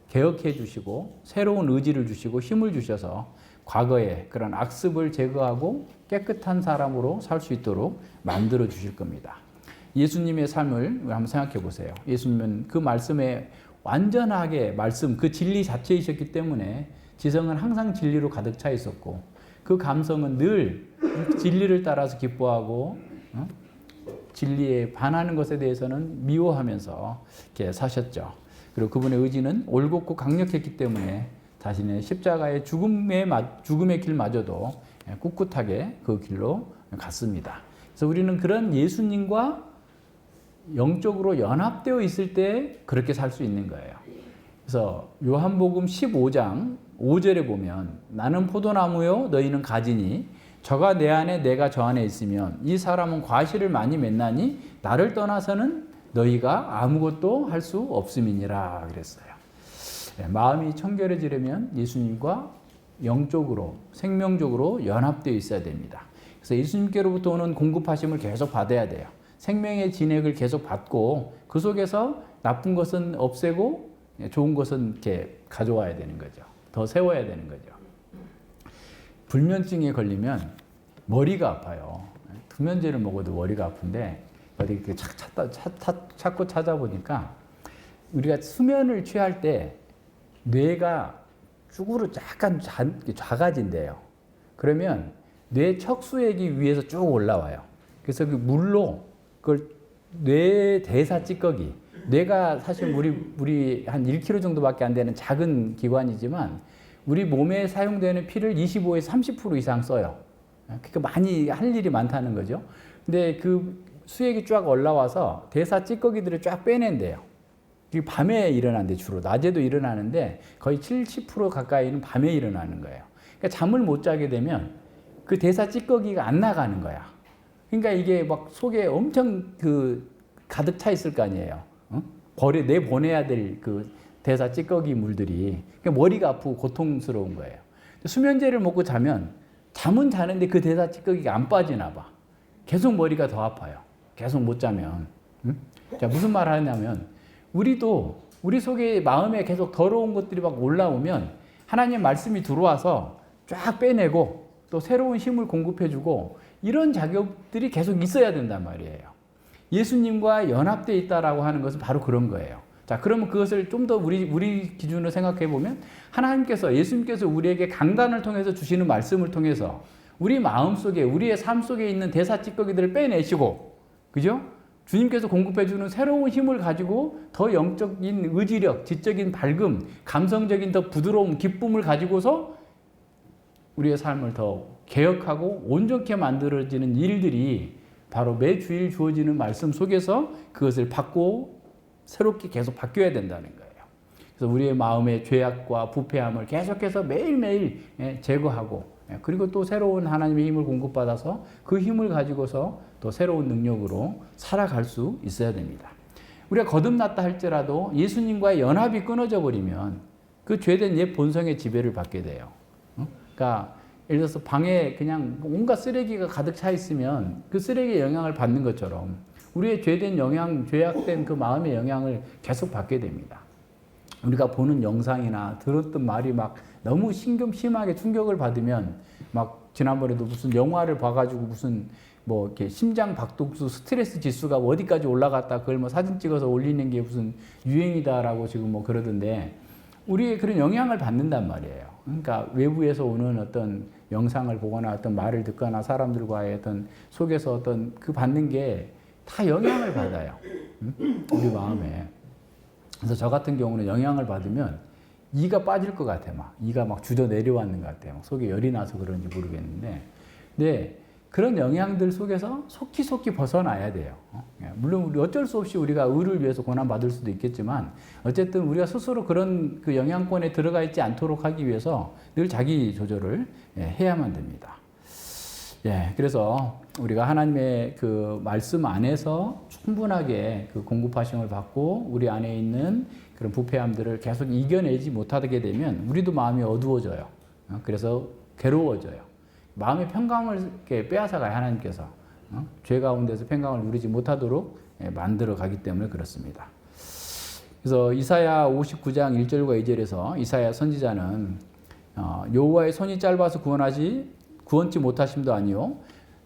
개혁해 주시고 새로운 의지를 주시고 힘을 주셔서 과거의 그런 악습을 제거하고 깨끗한 사람으로 살 수 있도록 만들어 주실 겁니다. 예수님의 삶을 한번 생각해 보세요. 예수님은 그 말씀에 완전하게 말씀, 그 진리 자체이셨기 때문에 지성은 항상 진리로 가득 차 있었고 그 감성은 늘 진리를 따라서 기뻐하고 진리에 반하는 것에 대해서는 미워하면서 이렇게 사셨죠. 그리고 그분의 의지는 올곧고 강력했기 때문에 자신의 십자가의 죽음의 길마저도 꿋꿋하게 그 길로 갔습니다. 그래서 우리는 그런 예수님과 영적으로 연합되어 있을 때 그렇게 살 수 있는 거예요. 그래서 요한복음 15장 5절에 보면 나는 포도나무요 너희는 가지니 저가 내 안에 내가 저 안에 있으면 이 사람은 과실을 많이 맺나니 나를 떠나서는 너희가 아무것도 할 수 없음이니라 그랬어요. 마음이 청결해지려면 예수님과 영적으로 생명적으로 연합되어 있어야 됩니다. 그래서 예수님께로부터 오는 공급하심을 계속 받아야 돼요. 생명의 진액을 계속 받고 그 속에서 나쁜 것은 없애고 좋은 것은 이렇게 가져와야 되는 거죠. 더 세워야 되는 거죠. 불면증에 걸리면 머리가 아파요. 투면제를 먹어도 머리가 아픈데 어디 이렇게 찾고 찾아보니까 우리가 수면을 취할 때 뇌가 쭈그러 약간 작아진대요. 그러면 뇌 척수액이 위에서 쭉 올라와요. 그래서 그 물로 그걸 뇌 대사 찌꺼기, 뇌가 사실 우리 한 1kg 정도밖에 안 되는 작은 기관이지만 우리 몸에 사용되는 피를 25에서 30% 이상 써요. 그러니까 많이 할 일이 많다는 거죠. 근데 그 수액이 쫙 올라와서 대사 찌꺼기들을 쫙 빼낸대요. 이게 밤에 일어나는데 주로 낮에도 일어나는데 거의 70% 가까이는 밤에 일어나는 거예요. 그러니까 잠을 못 자게 되면 그 대사 찌꺼기가 안 나가는 거야. 그러니까 이게 막 속에 엄청 가득 차 있을 거 아니에요. 내보내야 될 그 대사 찌꺼기 물들이 그러니까 머리가 아프고 고통스러운 거예요. 수면제를 먹고 자면 잠은 자는데 그 대사 찌꺼기가 안 빠지나 봐. 계속 머리가 더 아파요. 계속 못 자면. 자, 무슨 말 하냐면 우리도 우리 속에 마음에 계속 더러운 것들이 막 올라오면 하나님의 말씀이 들어와서 쫙 빼내고 또 새로운 힘을 공급해주고 이런 작업들이 계속 있어야 된단 말이에요. 예수님과 연합되어 있다라고 하는 것은 바로 그런 거예요. 자, 그러면 그것을 좀 더 우리 기준으로 생각해 보면 예수님께서 우리에게 강단을 통해서 주시는 말씀을 통해서 우리 마음 속에 우리의 삶 속에 있는 대사 찌꺼기들을 빼내시고, 그죠? 주님께서 공급해주는 새로운 힘을 가지고 더 영적인 의지력, 지적인 밝음, 감성적인 더 부드러움, 기쁨을 가지고서 우리의 삶을 더 개혁하고 온전케 만들어지는 일들이 바로 매 주일 주어지는 말씀 속에서 그것을 받고 새롭게 계속 바뀌어야 된다는 거예요. 그래서 우리의 마음의 죄악과 부패함을 계속해서 매일매일 제거하고, 그리고 또 새로운 하나님의 힘을 공급받아서 그 힘을 가지고서 또 새로운 능력으로 살아갈 수 있어야 됩니다. 우리가 거듭났다 할지라도 예수님과의 연합이 끊어져 버리면 그 죄된 옛 본성의 지배를 받게 돼요. 그러니까 예를 들어서 방에 그냥 온갖 쓰레기가 가득 차 있으면 그 쓰레기의 영향을 받는 것처럼 우리의 죄된 영향, 죄악된 그 마음의 영향을 계속 받게 됩니다. 우리가 보는 영상이나 들었던 말이 막 너무 심하게 충격을 받으면, 막 지난번에도 무슨 영화를 봐가지고 무슨 뭐 이렇게 심장 박동수 스트레스 지수가 어디까지 올라갔다, 그걸 뭐 사진 찍어서 올리는 게 무슨 유행이다라고 지금 뭐 그러던데, 우리의 그런 영향을 받는단 말이에요. 그러니까 외부에서 오는 어떤 영상을 보거나 어떤 말을 듣거나 사람들과의 어떤 속에서 어떤 그 받는 게 다 영향을 받아요. 우리 마음에. 그래서 저 같은 경우는 영향을 받으면 이가 빠질 것 같아. 막 이가 막 주저 내려왔는 것 같아요. 막 속에 열이 나서 그런지 모르겠는데, 네, 그런 영향들 속에서 속히 벗어나야 돼요. 물론 우리 어쩔 수 없이 우리가 의를 위해서 고난 받을 수도 있겠지만, 어쨌든 우리가 스스로 그런 그 영향권에 들어가 있지 않도록 하기 위해서 늘 자기 조절을 해야만 됩니다. 그래서 우리가 하나님의 그 말씀 안에서 충분하게 그 공급하심을 받고 우리 안에 있는 그런 부패함들을 계속 이겨내지 못하게 되면 우리도 마음이 어두워져요. 그래서 괴로워져요. 마음의 평강을 이렇게 빼앗아가요, 하나님께서. 죄 가운데서 평강을 누리지 못하도록 만들어 가기 때문에 그렇습니다. 그래서 이사야 59장 1절과 2절에서 이사야 선지자는 여호와의 손이 짧아서 구원치 못하심도 아니요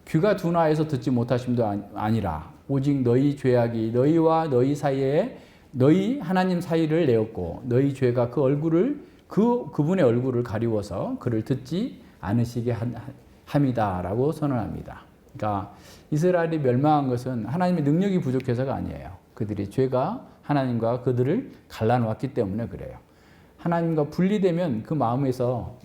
귀가 둔하여서 듣지 못하심도 아니라 오직 너희 죄악이 너희와 너희 하나님 사이를 내었고 너희 죄가 그분의 얼굴을 가리워서 그를 듣지 않으시게 함이다라고 선언합니다. 그러니까 이스라엘이 멸망한 것은 하나님의 능력이 부족해서가 아니에요. 그들의 죄가 하나님과 그들을 갈라놓았기 때문에 그래요. 하나님과 분리되면 그 마음에서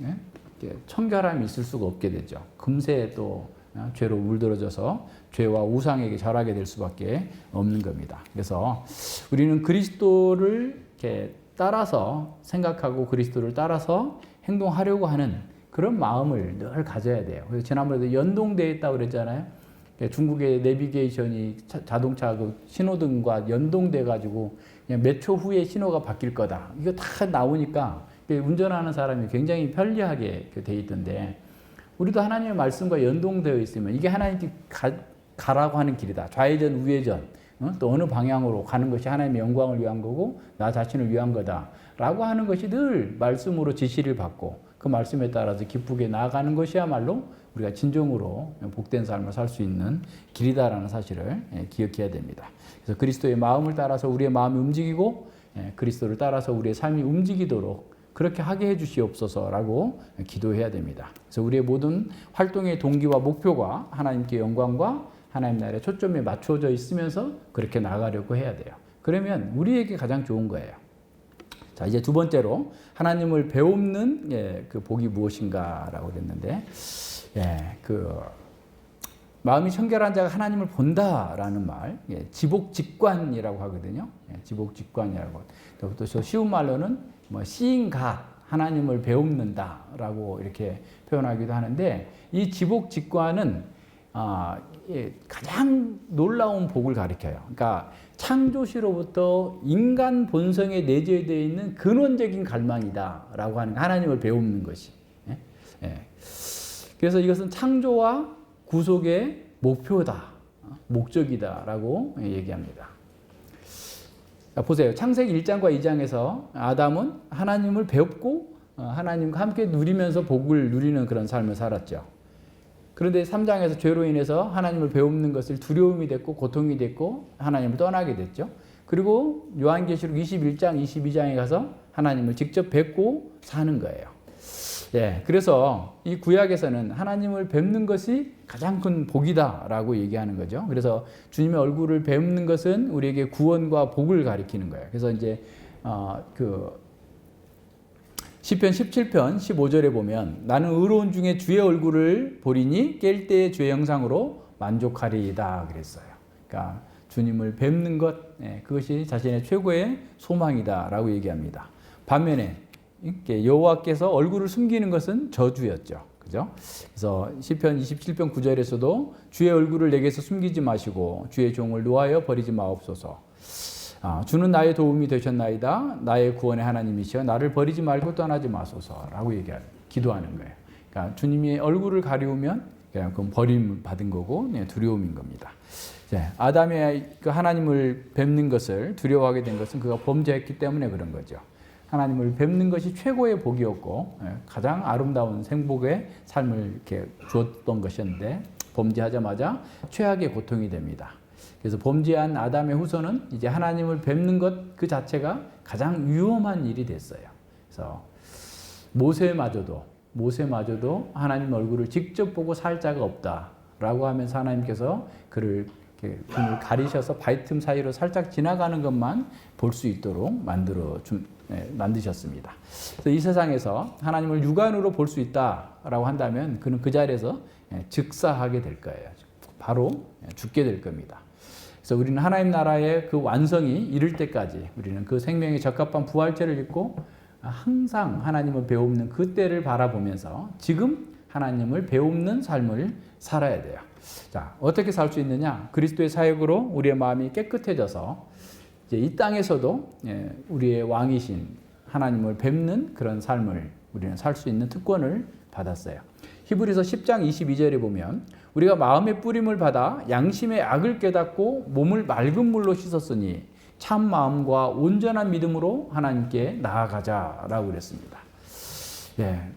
청결함이 있을 수가 없게 되죠. 금세 또 죄로 물들어져서 죄와 우상에게 절하게 될 수밖에 없는 겁니다. 그래서 우리는 그리스도를 이렇게 따라서 생각하고 그리스도를 따라서 행동하려고 하는 그런 마음을 늘 가져야 돼요. 그래서 지난번에도 연동되어 있다고 그랬잖아요. 중국의 내비게이션이 자동차 그 신호등과 연동돼 가지고 그냥 몇 초 후에 신호가 바뀔 거다. 이거 다 나오니까 운전하는 사람이 굉장히 편리하게 돼 있던데, 우리도 하나님의 말씀과 연동되어 있으면 이게 하나님께 가라고 하는 길이다. 좌회전, 우회전, 또 어느 방향으로 가는 것이 하나님의 영광을 위한 거고 나 자신을 위한 거다 라고 하는 것이 늘 말씀으로 지시를 받고 그 말씀에 따라서 기쁘게 나아가는 것이야말로 우리가 진정으로 복된 삶을 살 수 있는 길이다라는 사실을 기억해야 됩니다. 그래서 그리스도의 마음을 따라서 우리의 마음이 움직이고 그리스도를 따라서 우리의 삶이 움직이도록 그렇게 하게 해주시옵소서라고 기도해야 됩니다. 그래서 우리의 모든 활동의 동기와 목표가 하나님께 영광과 하나님 나라에 초점이 맞춰져 있으면서 그렇게 나가려고 해야 돼요. 그러면 우리에게 가장 좋은 거예요. 자, 이제 두 번째로 하나님을 배움는 그 복이 무엇인가라고 그랬는데, 마음이 청결한 자가 하나님을 본다라는 말, 지복직관이라고 하거든요. 지복직관이라고. 또 쉬운 말로는 seeing God, 하나님을 배움는다라고 이렇게 표현하기도 하는데, 이 지복직관은 가장 놀라운 복을 가리켜요. 그러니까 창조시로부터 인간 본성에 내재되어 있는 근원적인 갈망이다라고 하는 하나님을 배우는 것이. 그래서 이것은 창조와 구속의 목표다, 목적이다라고 얘기합니다. 보세요. 창세기 1장과 2장에서 아담은 하나님을 배웠고 하나님과 함께 누리면서 복을 누리는 그런 삶을 살았죠. 그런데 3장에서 죄로 인해서 하나님을 배우는 것을 두려움이 됐고 고통이 됐고 하나님을 떠나게 됐죠. 그리고 요한계시록 21장, 22장에 가서 하나님을 직접 뵙고 사는 거예요. 예, 그래서 이 구약에서는 하나님을 뵙는 것이 가장 큰 복이다라고 얘기하는 거죠. 그래서 주님의 얼굴을 뵙는 것은 우리에게 구원과 복을 가리키는 거예요. 그래서 이제 그 시편 17편 15절에 보면 나는 의로운 중에 주의 얼굴을 보리니 깰 때의 주의 형상으로 만족하리이다 그랬어요. 그러니까 주님을 뵙는 것, 그것이 자신의 최고의 소망이다라고 얘기합니다. 반면에 여호와께서 얼굴을 숨기는 것은 저주였죠. 그죠? 그래서 시편 27편 9절에서도 주의 얼굴을 내게서 숨기지 마시고 주의 종을 노하여 버리지 마옵소서. 주는 나의 도움이 되셨나이다. 나의 구원의 하나님이시여 나를 버리지 말고 떠나지 마소서라고 기도하는 거예요. 그러니까 주님의 얼굴을 가리우면 그건 버림 받은 거고 두려움인 겁니다. 아담이 그 하나님을 뵙는 것을 두려워하게 된 것은 그가 범죄했기 때문에 그런 거죠. 하나님을 뵙는 것이 최고의 복이었고 가장 아름다운 생복의 삶을 이렇게 주었던 것이었는데 범죄하자마자 최악의 고통이 됩니다. 그래서 범죄한 아담의 후손은 이제 하나님을 뵙는 것 그 자체가 가장 위험한 일이 됐어요. 그래서 모세마저도 하나님 얼굴을 직접 보고 살 자가 없다라고 하면서 하나님께서 그를 가리셔서 바위틈 사이로 살짝 지나가는 것만 볼 수 있도록 만드셨습니다. 그래서 이 세상에서 하나님을 육안으로 볼 수 있다라고 한다면 그는 그 자리에서 즉사하게 될 거예요. 바로 죽게 될 겁니다. 그래서 우리는 하나님 나라의 그 완성이 이를 때까지 우리는 그 생명에 적합한 부활체를 입고 항상 하나님을 배우는 그 때를 바라보면서 지금 하나님을 배우는 삶을 살아야 돼요. 자, 어떻게 살 수 있느냐? 그리스도의 사역으로 우리의 마음이 깨끗해져서 이제 이 땅에서도 우리의 왕이신 하나님을 뵙는 그런 삶을 우리는 살 수 있는 특권을 받았어요. 히브리서 10장 22절에 보면 우리가 마음의 뿌림을 받아 양심의 악을 깨닫고 몸을 맑은 물로 씻었으니 참 마음과 온전한 믿음으로 하나님께 나아가자라고 그랬습니다.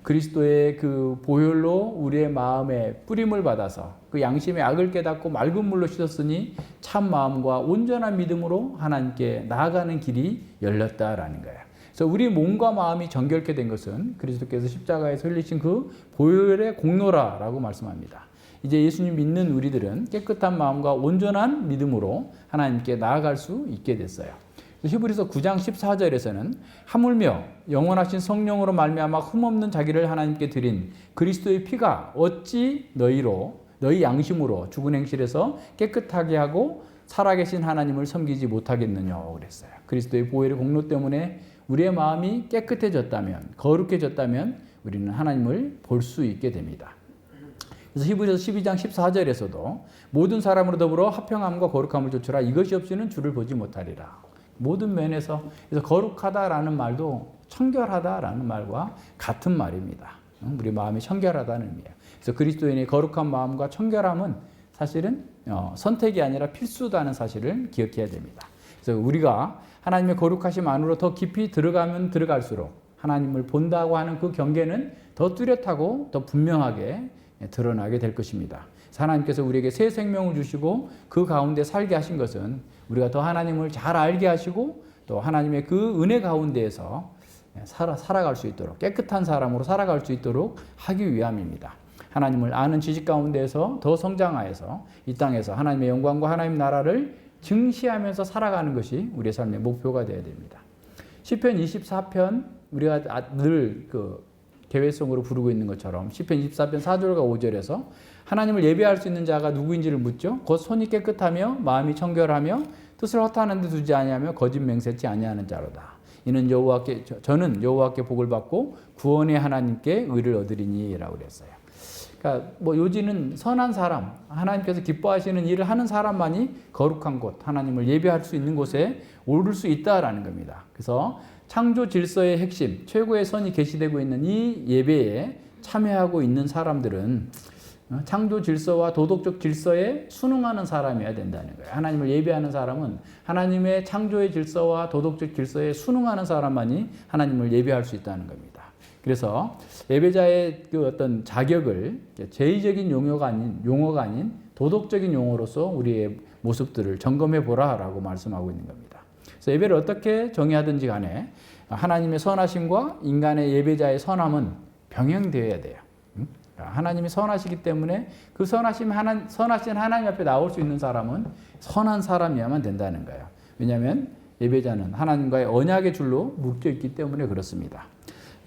그리스도의 그 보혈로 우리의 마음에 뿌림을 받아서 그 양심의 악을 깨닫고 맑은 물로 씻었으니 참 마음과 온전한 믿음으로 하나님께 나아가는 길이 열렸다라는 거예요. 그래서 우리 몸과 마음이 정결케 된 것은 그리스도께서 십자가에서 흘리신 그 보혈의 공로라라고 말씀합니다. 이제 예수님 믿는 우리들은 깨끗한 마음과 온전한 믿음으로 하나님께 나아갈 수 있게 됐어요. 히브리서 9장 14절에서는 하물며 영원하신 성령으로 말미암아 흠없는 자기를 하나님께 드린 그리스도의 피가 어찌 너희 양심으로 죽은 행실에서 깨끗하게 하고 살아계신 하나님을 섬기지 못하겠느냐 그랬어요. 그리스도의 보혈의 공로 때문에 우리의 마음이 깨끗해졌다면, 거룩해졌다면 우리는 하나님을 볼 수 있게 됩니다. 그래서 히브리서 12장 14절에서도 모든 사람으로 더불어 화평함과 거룩함을 좇으라 이것이 없이는 주를 보지 못하리라. 모든 면에서 그래서 거룩하다라는 말도 청결하다라는 말과 같은 말입니다. 우리 마음이 청결하다는 의미예요. 그래서 그리스도인의 거룩한 마음과 청결함은 사실은 선택이 아니라 필수다는 사실을 기억해야 됩니다. 그래서 우리가 하나님의 거룩하심 안으로 더 깊이 들어가면 들어갈수록 하나님을 본다고 하는 그 경계는 더 뚜렷하고 더 분명하게 드러나게 될 것입니다. 하나님께서 우리에게 새 생명을 주시고 그 가운데 살게 하신 것은 우리가 더 하나님을 잘 알게 하시고 또 하나님의 그 은혜 가운데에서 살아갈 수 있도록 깨끗한 사람으로 살아갈 수 있도록 하기 위함입니다. 하나님을 아는 지식 가운데에서 더 성장하여서 이 땅에서 하나님의 영광과 하나님 나라를 증시하면서 살아가는 것이 우리의 삶의 목표가 되어야 됩니다. 시편 24편 우리가 늘 계획성으로 부르고 있는 것처럼 시편 24편 4절과 5절에서 하나님을 예배할 수 있는 자가 누구인지를 묻죠. 곧 손이 깨끗하며 마음이 청결하며 뜻을 허탄한 데 두지 아니하며 거짓 맹세치 아니하는 자로다. 이는 저는 여호와께 복을 받고 구원의 하나님께 의를 얻으리니라고 그랬어요. 그러니까 요지는 선한 사람, 하나님께서 기뻐하시는 일을 하는 사람만이 거룩한 곳, 하나님을 예배할 수 있는 곳에 오를 수 있다라는 겁니다. 그래서 창조 질서의 핵심, 최고의 선이 계시되고 있는 이 예배에 참여하고 있는 사람들은 창조 질서와 도덕적 질서에 순응하는 사람이어야 된다는 거예요. 하나님을 예배하는 사람은 하나님의 창조의 질서와 도덕적 질서에 순응하는 사람만이 하나님을 예배할 수 있다는 겁니다. 그래서 예배자의 그 어떤 자격을 제의적인 용어가 아닌 도덕적인 용어로서 우리의 모습들을 점검해 보라라고 말씀하고 있는 겁니다. 그래서 예배를 어떻게 정의하든지 간에 하나님의 선하심과 인간의 예배자의 선함은 병행되어야 돼요. 그러니까 하나님이 선하시기 때문에 그 선하신 하나님 앞에 나올 수 있는 사람은 선한 사람이야만 된다는 거예요. 왜냐하면 예배자는 하나님과의 언약의 줄로 묶여 있기 때문에 그렇습니다.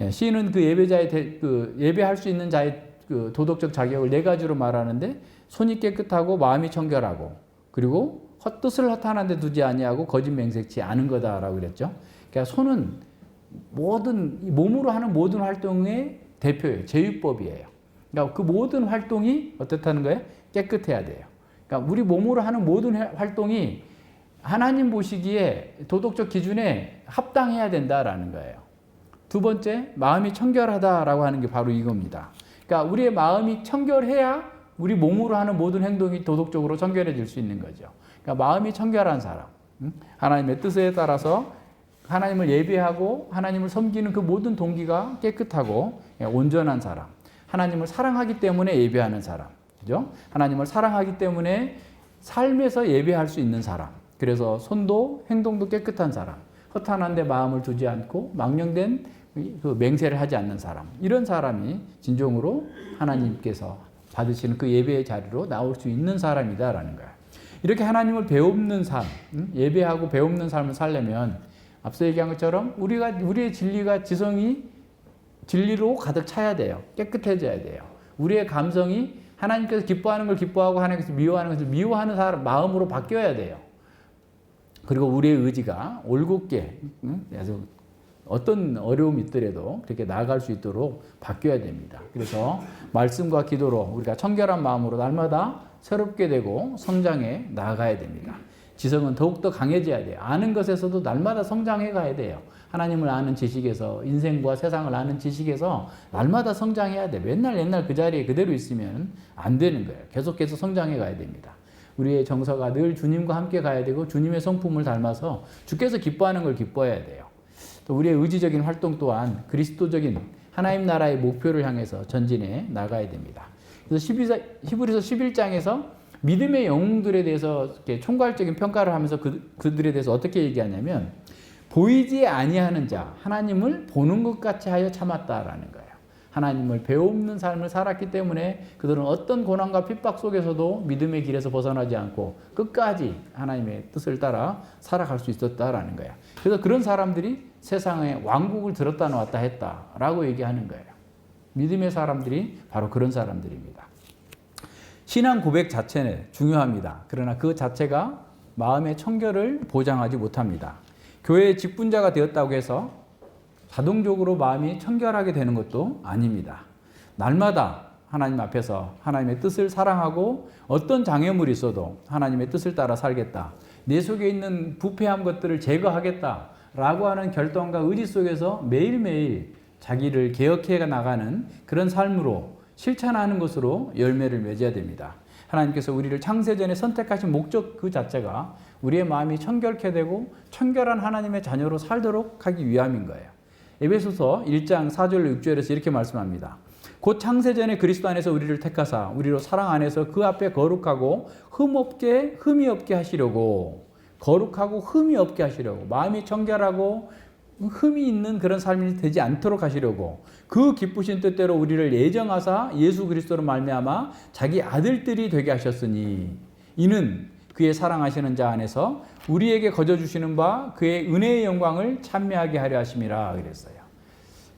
시인은 그 예배자의 예배할 수 있는 자의 그 도덕적 자격을 네 가지로 말하는데 손이 깨끗하고 마음이 청결하고 그리고 헛뜻을 허탄한 데 두지 아니하고 거짓 맹색치 않은 거다라고 그랬죠. 그러니까 손은 몸으로 하는 모든 활동의 대표예요. 제휴법이에요. 그러니까 그 모든 활동이 어떻다는 거예요? 깨끗해야 돼요. 그러니까 우리 몸으로 하는 모든 활동이 하나님 보시기에 도덕적 기준에 합당해야 된다라는 거예요. 두 번째, 마음이 청결하다라고 하는 게 바로 이겁니다. 그러니까 우리의 마음이 청결해야 우리 몸으로 하는 모든 행동이 도덕적으로 청결해질 수 있는 거죠. 그러니까 마음이 청결한 사람, 하나님의 뜻에 따라서 하나님을 예배하고 하나님을 섬기는 그 모든 동기가 깨끗하고 온전한 사람, 하나님을 사랑하기 때문에 예배하는 사람, 그죠? 하나님을 사랑하기 때문에 삶에서 예배할 수 있는 사람, 그래서 손도 행동도 깨끗한 사람, 허탄한 데 마음을 두지 않고 망령된 그 맹세를 하지 않는 사람, 이런 사람이 진정으로 하나님께서 받으시는 그 예배의 자리로 나올 수 있는 사람이다라는 거야. 이렇게 하나님을 배움는 삶, 예배하고 배움는 삶을 살려면 앞서 얘기한 것처럼 우리의 진리가 지성이 진리로 가득 차야 돼요. 깨끗해져야 돼요. 우리의 감성이 하나님께서 기뻐하는 걸 기뻐하고 하나님께서 미워하는 것을 미워하는 사람 마음으로 바뀌어야 돼요. 그리고 우리의 의지가 올곧게 어떤 어려움이 있더라도 그렇게 나아갈 수 있도록 바뀌어야 됩니다. 그래서 말씀과 기도로 우리가 청결한 마음으로 날마다 새롭게 되고 성장해 나아가야 됩니다. 지성은 더욱더 강해져야 돼요. 아는 것에서도 날마다 성장해 가야 돼요. 하나님을 아는 지식에서, 인생과 세상을 아는 지식에서 날마다 성장해야 돼. 맨날 옛날 그 자리에 그대로 있으면 안 되는 거예요. 계속해서 성장해 가야 됩니다. 우리의 정서가 늘 주님과 함께 가야 되고 주님의 성품을 닮아서 주께서 기뻐하는 걸 기뻐해야 돼요. 또 우리의 의지적인 활동 또한 그리스도적인 하나님 나라의 목표를 향해서 전진해 나가야 됩니다. 그래서 히브리서 11장에서 믿음의 영웅들에 대해서 이렇게 총괄적인 평가를 하면서 그들에 대해서 어떻게 얘기하냐면 보이지 아니하는 자, 하나님을 보는 것 같이 하여 참았다라는 거예요. 하나님을 배움는 삶을 살았기 때문에 그들은 어떤 고난과 핍박 속에서도 믿음의 길에서 벗어나지 않고 끝까지 하나님의 뜻을 따라 살아갈 수 있었다라는 거예요. 그래서 그런 사람들이 세상에 왕국을 들었다 놨다 했다라고 얘기하는 거예요. 믿음의 사람들이 바로 그런 사람들입니다. 신앙 고백 자체는 중요합니다. 그러나 그 자체가 마음의 청결을 보장하지 못합니다. 교회의 직분자가 되었다고 해서 자동적으로 마음이 청결하게 되는 것도 아닙니다. 날마다 하나님 앞에서 하나님의 뜻을 사랑하고 어떤 장애물이 있어도 하나님의 뜻을 따라 살겠다. 내 속에 있는 부패한 것들을 제거하겠다. 라고 하는 결단과 의지 속에서 매일매일 자기를 개혁해 나가는 그런 삶으로 실천하는 것으로 열매를 맺어야 됩니다. 하나님께서 우리를 창세전에 선택하신 목적 그 자체가 우리의 마음이 청결케 되고 청결한 하나님의 자녀로 살도록 하기 위함인 거예요. 에베소서 1장 4절로 6절에서 이렇게 말씀합니다. 곧 창세전에 그리스도 안에서 우리를 택하사 우리로 사랑 안에서 그 앞에 거룩하고 흠이 없게 하시려고 거룩하고 흠이 없게 하시려고 마음이 청결하고 흠이 있는 그런 삶이 되지 않도록 하시려고 그 기쁘신 뜻대로 우리를 예정하사 예수 그리스도로 말미암아 자기 아들들이 되게 하셨으니 이는 그의 사랑하시는 자 안에서 우리에게 거저 주시는 바 그의 은혜의 영광을 찬미하게 하려 하심이라 그랬어요.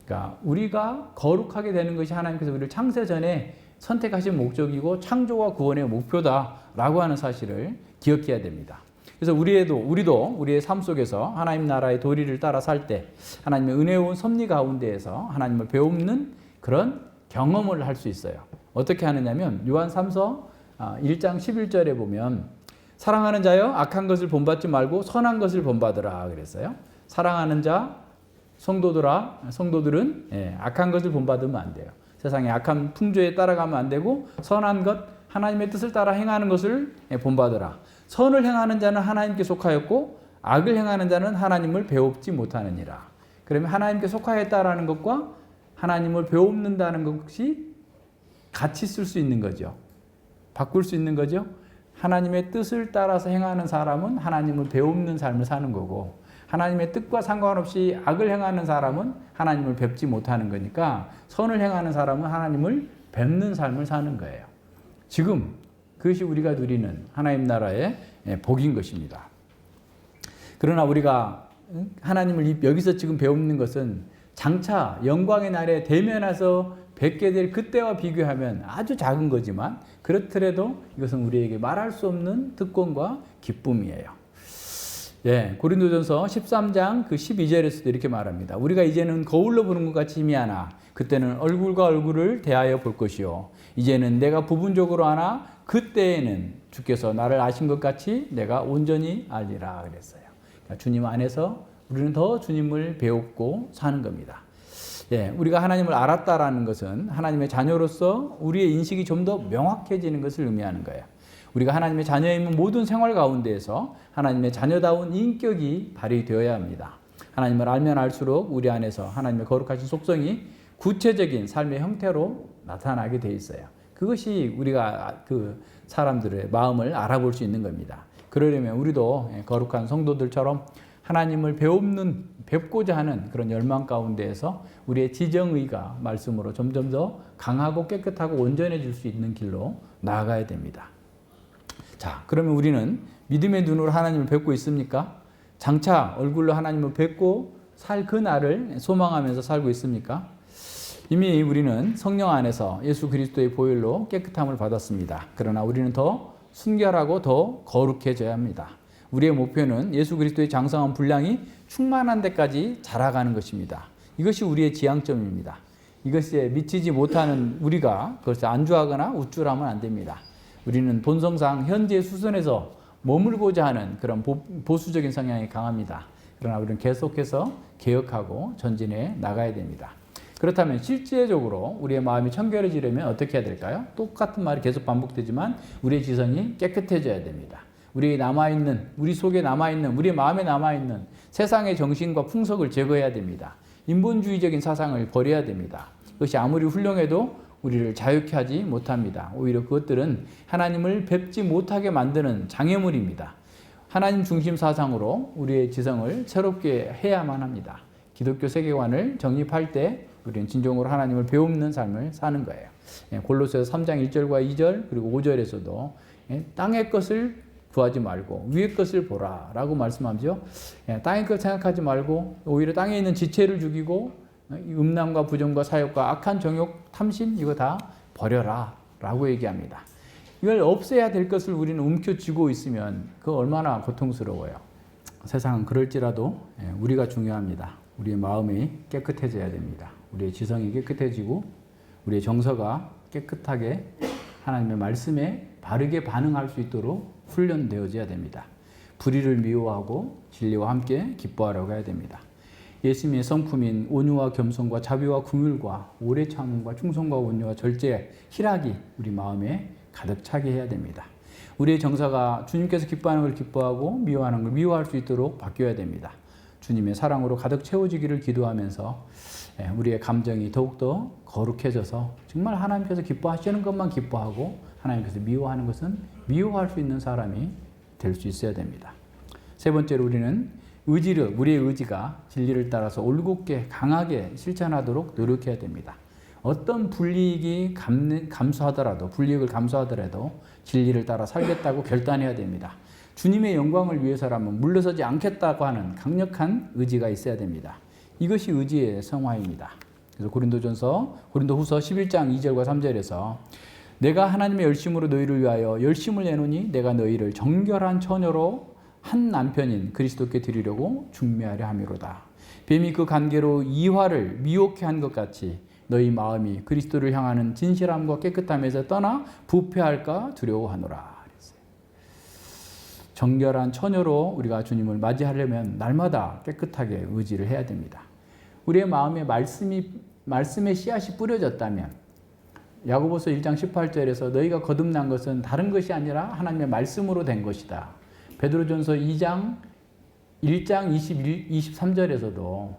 그러니까 우리가 거룩하게 되는 것이 하나님께서 우리를 창세전에 선택하신 목적이고 창조와 구원의 목표다라고 하는 사실을 기억해야 됩니다. 그래서 우리도 우리의 삶 속에서 하나님 나라의 도리를 따라 살 때 하나님의 은혜로운 섭리 가운데에서 하나님을 배우는 그런 경험을 할 수 있어요. 어떻게 하느냐면 요한 3서 1장 11절에 보면 사랑하는 자여 악한 것을 본받지 말고 선한 것을 본받으라 그랬어요. 사랑하는 자 성도들은 악한 것을 본받으면 안 돼요. 세상의 악한 풍조에 따라가면 안 되고 선한 것 하나님의 뜻을 따라 행하는 것을 본받으라. 선을 행하는 자는 하나님께 속하였고 악을 행하는 자는 하나님을 배웁지 못하느니라. 그러면 하나님께 속하였다라는 것과 하나님을 배웁는다는 것이 같이 쓸 수 있는 거죠. 바꿀 수 있는 거죠. 하나님의 뜻을 따라서 행하는 사람은 하나님을 배웁는 삶을 사는 거고 하나님의 뜻과 상관없이 악을 행하는 사람은 하나님을 뵙지 못하는 거니까 선을 행하는 사람은 하나님을 뵙는 삶을 사는 거예요. 지금 그것이 우리가 누리는 하나님 나라의 복인 것입니다. 그러나 우리가 하나님을 여기서 지금 배우는 것은 장차 영광의 날에 대면해서 뵙게 될 그때와 비교하면 아주 작은 거지만 그렇더라도 이것은 우리에게 말할 수 없는 특권과 기쁨이에요. 예, 고린도전서 13장 그 12절에서도 이렇게 말합니다. 우리가 이제는 거울로 보는 것 같이 희미하나 그때는 얼굴과 얼굴을 대하여 볼 것이요 이제는 내가 부분적으로 아나 그때에는 주께서 나를 아신 것 같이 내가 온전히 알리라 그랬어요. 그러니까 주님 안에서 우리는 더 주님을 배웠고 사는 겁니다. 예, 우리가 하나님을 알았다라는 것은 하나님의 자녀로서 우리의 인식이 좀 더 명확해지는 것을 의미하는 거예요. 우리가 하나님의 자녀이면 모든 생활 가운데에서 하나님의 자녀다운 인격이 발휘되어야 합니다. 하나님을 알면 알수록 우리 안에서 하나님의 거룩하신 속성이 구체적인 삶의 형태로 나타나게 돼 있어요. 그것이 우리가 그 사람들의 마음을 알아볼 수 있는 겁니다. 그러려면 우리도 거룩한 성도들처럼 하나님을 뵙고자 하는 그런 열망 가운데에서 우리의 지정의가 말씀으로 점점 더 강하고 깨끗하고 온전해질 수 있는 길로 나아가야 됩니다. 자, 그러면 우리는 믿음의 눈으로 하나님을 뵙고 있습니까? 장차 얼굴로 하나님을 뵙고 살 그 날을 소망하면서 살고 있습니까? 이미 우리는 성령 안에서 예수 그리스도의 보혈로 깨끗함을 받았습니다. 그러나 우리는 더 순결하고 더 거룩해져야 합니다. 우리의 목표는 예수 그리스도의 장성한 분량이 충만한 데까지 자라가는 것입니다. 이것이 우리의 지향점입니다. 이것에 미치지 못하는 우리가 그것을 안주하거나 우쭐하면 안 됩니다. 우리는 본성상 현재 수준에서 머물고자 하는 그런 보수적인 성향이 강합니다. 그러나 우리는 계속해서 개혁하고 전진해 나가야 됩니다. 그렇다면 실제적으로 우리의 마음이 청결해지려면 어떻게 해야 될까요? 똑같은 말이 계속 반복되지만 우리의 지성이 깨끗해져야 됩니다. 우리 속에 남아있는, 우리 마음에 남아있는 세상의 정신과 풍속을 제거해야 됩니다. 인본주의적인 사상을 버려야 됩니다. 그것이 아무리 훌륭해도 우리를 자유케 하지 못합니다. 오히려 그것들은 하나님을 뵙지 못하게 만드는 장애물입니다. 하나님 중심 사상으로 우리의 지성을 새롭게 해야만 합니다. 기독교 세계관을 정립할 때 우리는 진정으로 하나님을 배우는 삶을 사는 거예요. 골로새서 3장 1절과 2절 그리고 5절에서도 땅의 것을 구하지 말고 위의 것을 보라 라고 말씀하죠. 땅의 것 생각하지 말고 오히려 땅에 있는 지체를 죽이고 음란과 부정과 사욕과 악한 정욕, 탐심 이거 다 버려라 라고 얘기합니다. 이걸 없애야 될 것을 우리는 움켜쥐고 있으면 그거 얼마나 고통스러워요. 세상은 그럴지라도 우리가 중요합니다. 우리의 마음이 깨끗해져야 됩니다. 우리의 지성이 깨끗해지고 우리의 정서가 깨끗하게 하나님의 말씀에 바르게 반응할 수 있도록 훈련되어져야 됩니다. 불의를 미워하고 진리와 함께 기뻐하려고 해야 됩니다. 예수님의 성품인 온유와 겸손과 자비와 긍휼과 오래 참음과 충성과 온유와 절제, 희락이 우리 마음에 가득 차게 해야 됩니다. 우리의 정서가 주님께서 기뻐하는 걸 기뻐하고 미워하는 걸 미워할 수 있도록 바뀌어야 됩니다. 주님의 사랑으로 가득 채워지기를 기도하면서 우리의 감정이 더욱더 거룩해져서 정말 하나님께서 기뻐하시는 것만 기뻐하고 하나님께서 미워하는 것은 미워할 수 있는 사람이 될 수 있어야 됩니다. 세 번째로 우리는 우리의 의지가 진리를 따라서 올곧게 강하게 실천하도록 노력해야 됩니다. 어떤 불이익을 감수하더라도 진리를 따라 살겠다고 결단해야 됩니다. 주님의 영광을 위해서라면 물러서지 않겠다고 하는 강력한 의지가 있어야 됩니다. 이것이 의지의 성화입니다. 그래서 고린도후서 11장 2절과 3절에서 내가 하나님의 열심으로 너희를 위하여 열심을 내노니 내가 너희를 정결한 처녀로 한 남편인 그리스도께 드리려고 중매하려 함이로다. 뱀이 그 관계로 이화를 미혹해 한 것 같이 너희 마음이 그리스도를 향하는 진실함과 깨끗함에서 떠나 부패할까 두려워하노라. 정결한 처녀로 우리가 주님을 맞이하려면 날마다 깨끗하게 의지를 해야 됩니다. 우리의 마음에 말씀의 씨앗이 뿌려졌다면 야고보서 1장 18절에서 너희가 거듭난 것은 다른 것이 아니라 하나님의 말씀으로 된 것이다. 베드로전서 1장 23절에서도